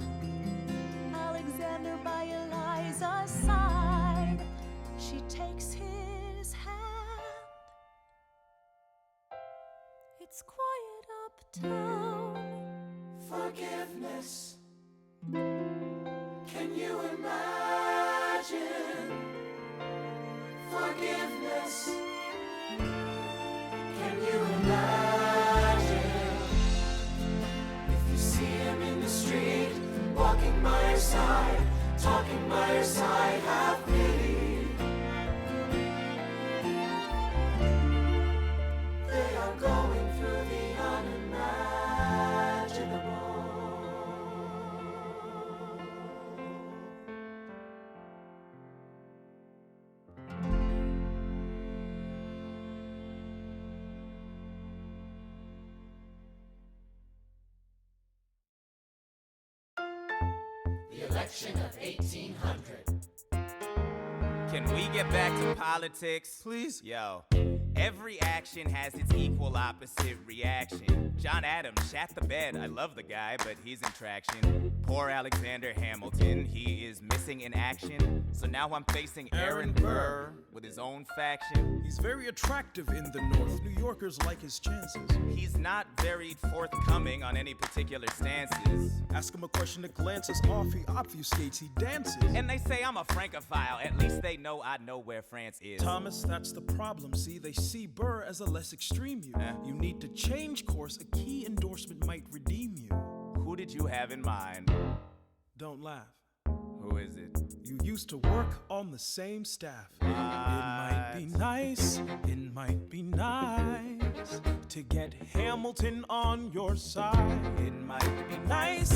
Alexander by Eliza's side. She takes his hand. It's quiet uptown. Forgiveness. Can you imagine? Forgiveness. Can you imagine? If you see him in the street, walking by your side, talking by your side, have pity. They are going through the unimaginable. Election of 1800. Can we get back to politics? Please? Yo, every action has its equal opposite reaction. John Adams shat the bed. I love the guy, but he's in traction. Poor Alexander Hamilton, he is missing in action. So now I'm facing Aaron Burr with his own faction. He's very attractive in the North. New Yorkers like his chances. He's not very forthcoming on any particular stances. Ask him a question that glances off, he obfuscates, he dances. And they say I'm a Francophile, at least they know I know where France is. Thomas, that's the problem, see? They see Burr as a less extreme you. You need to change course, a key endorsement might redeem you. Who did you have in mind? Don't laugh. Who is it? You used to work on the same staff. It might be nice, it might be nice to get Hamilton on your side. It might be Nice,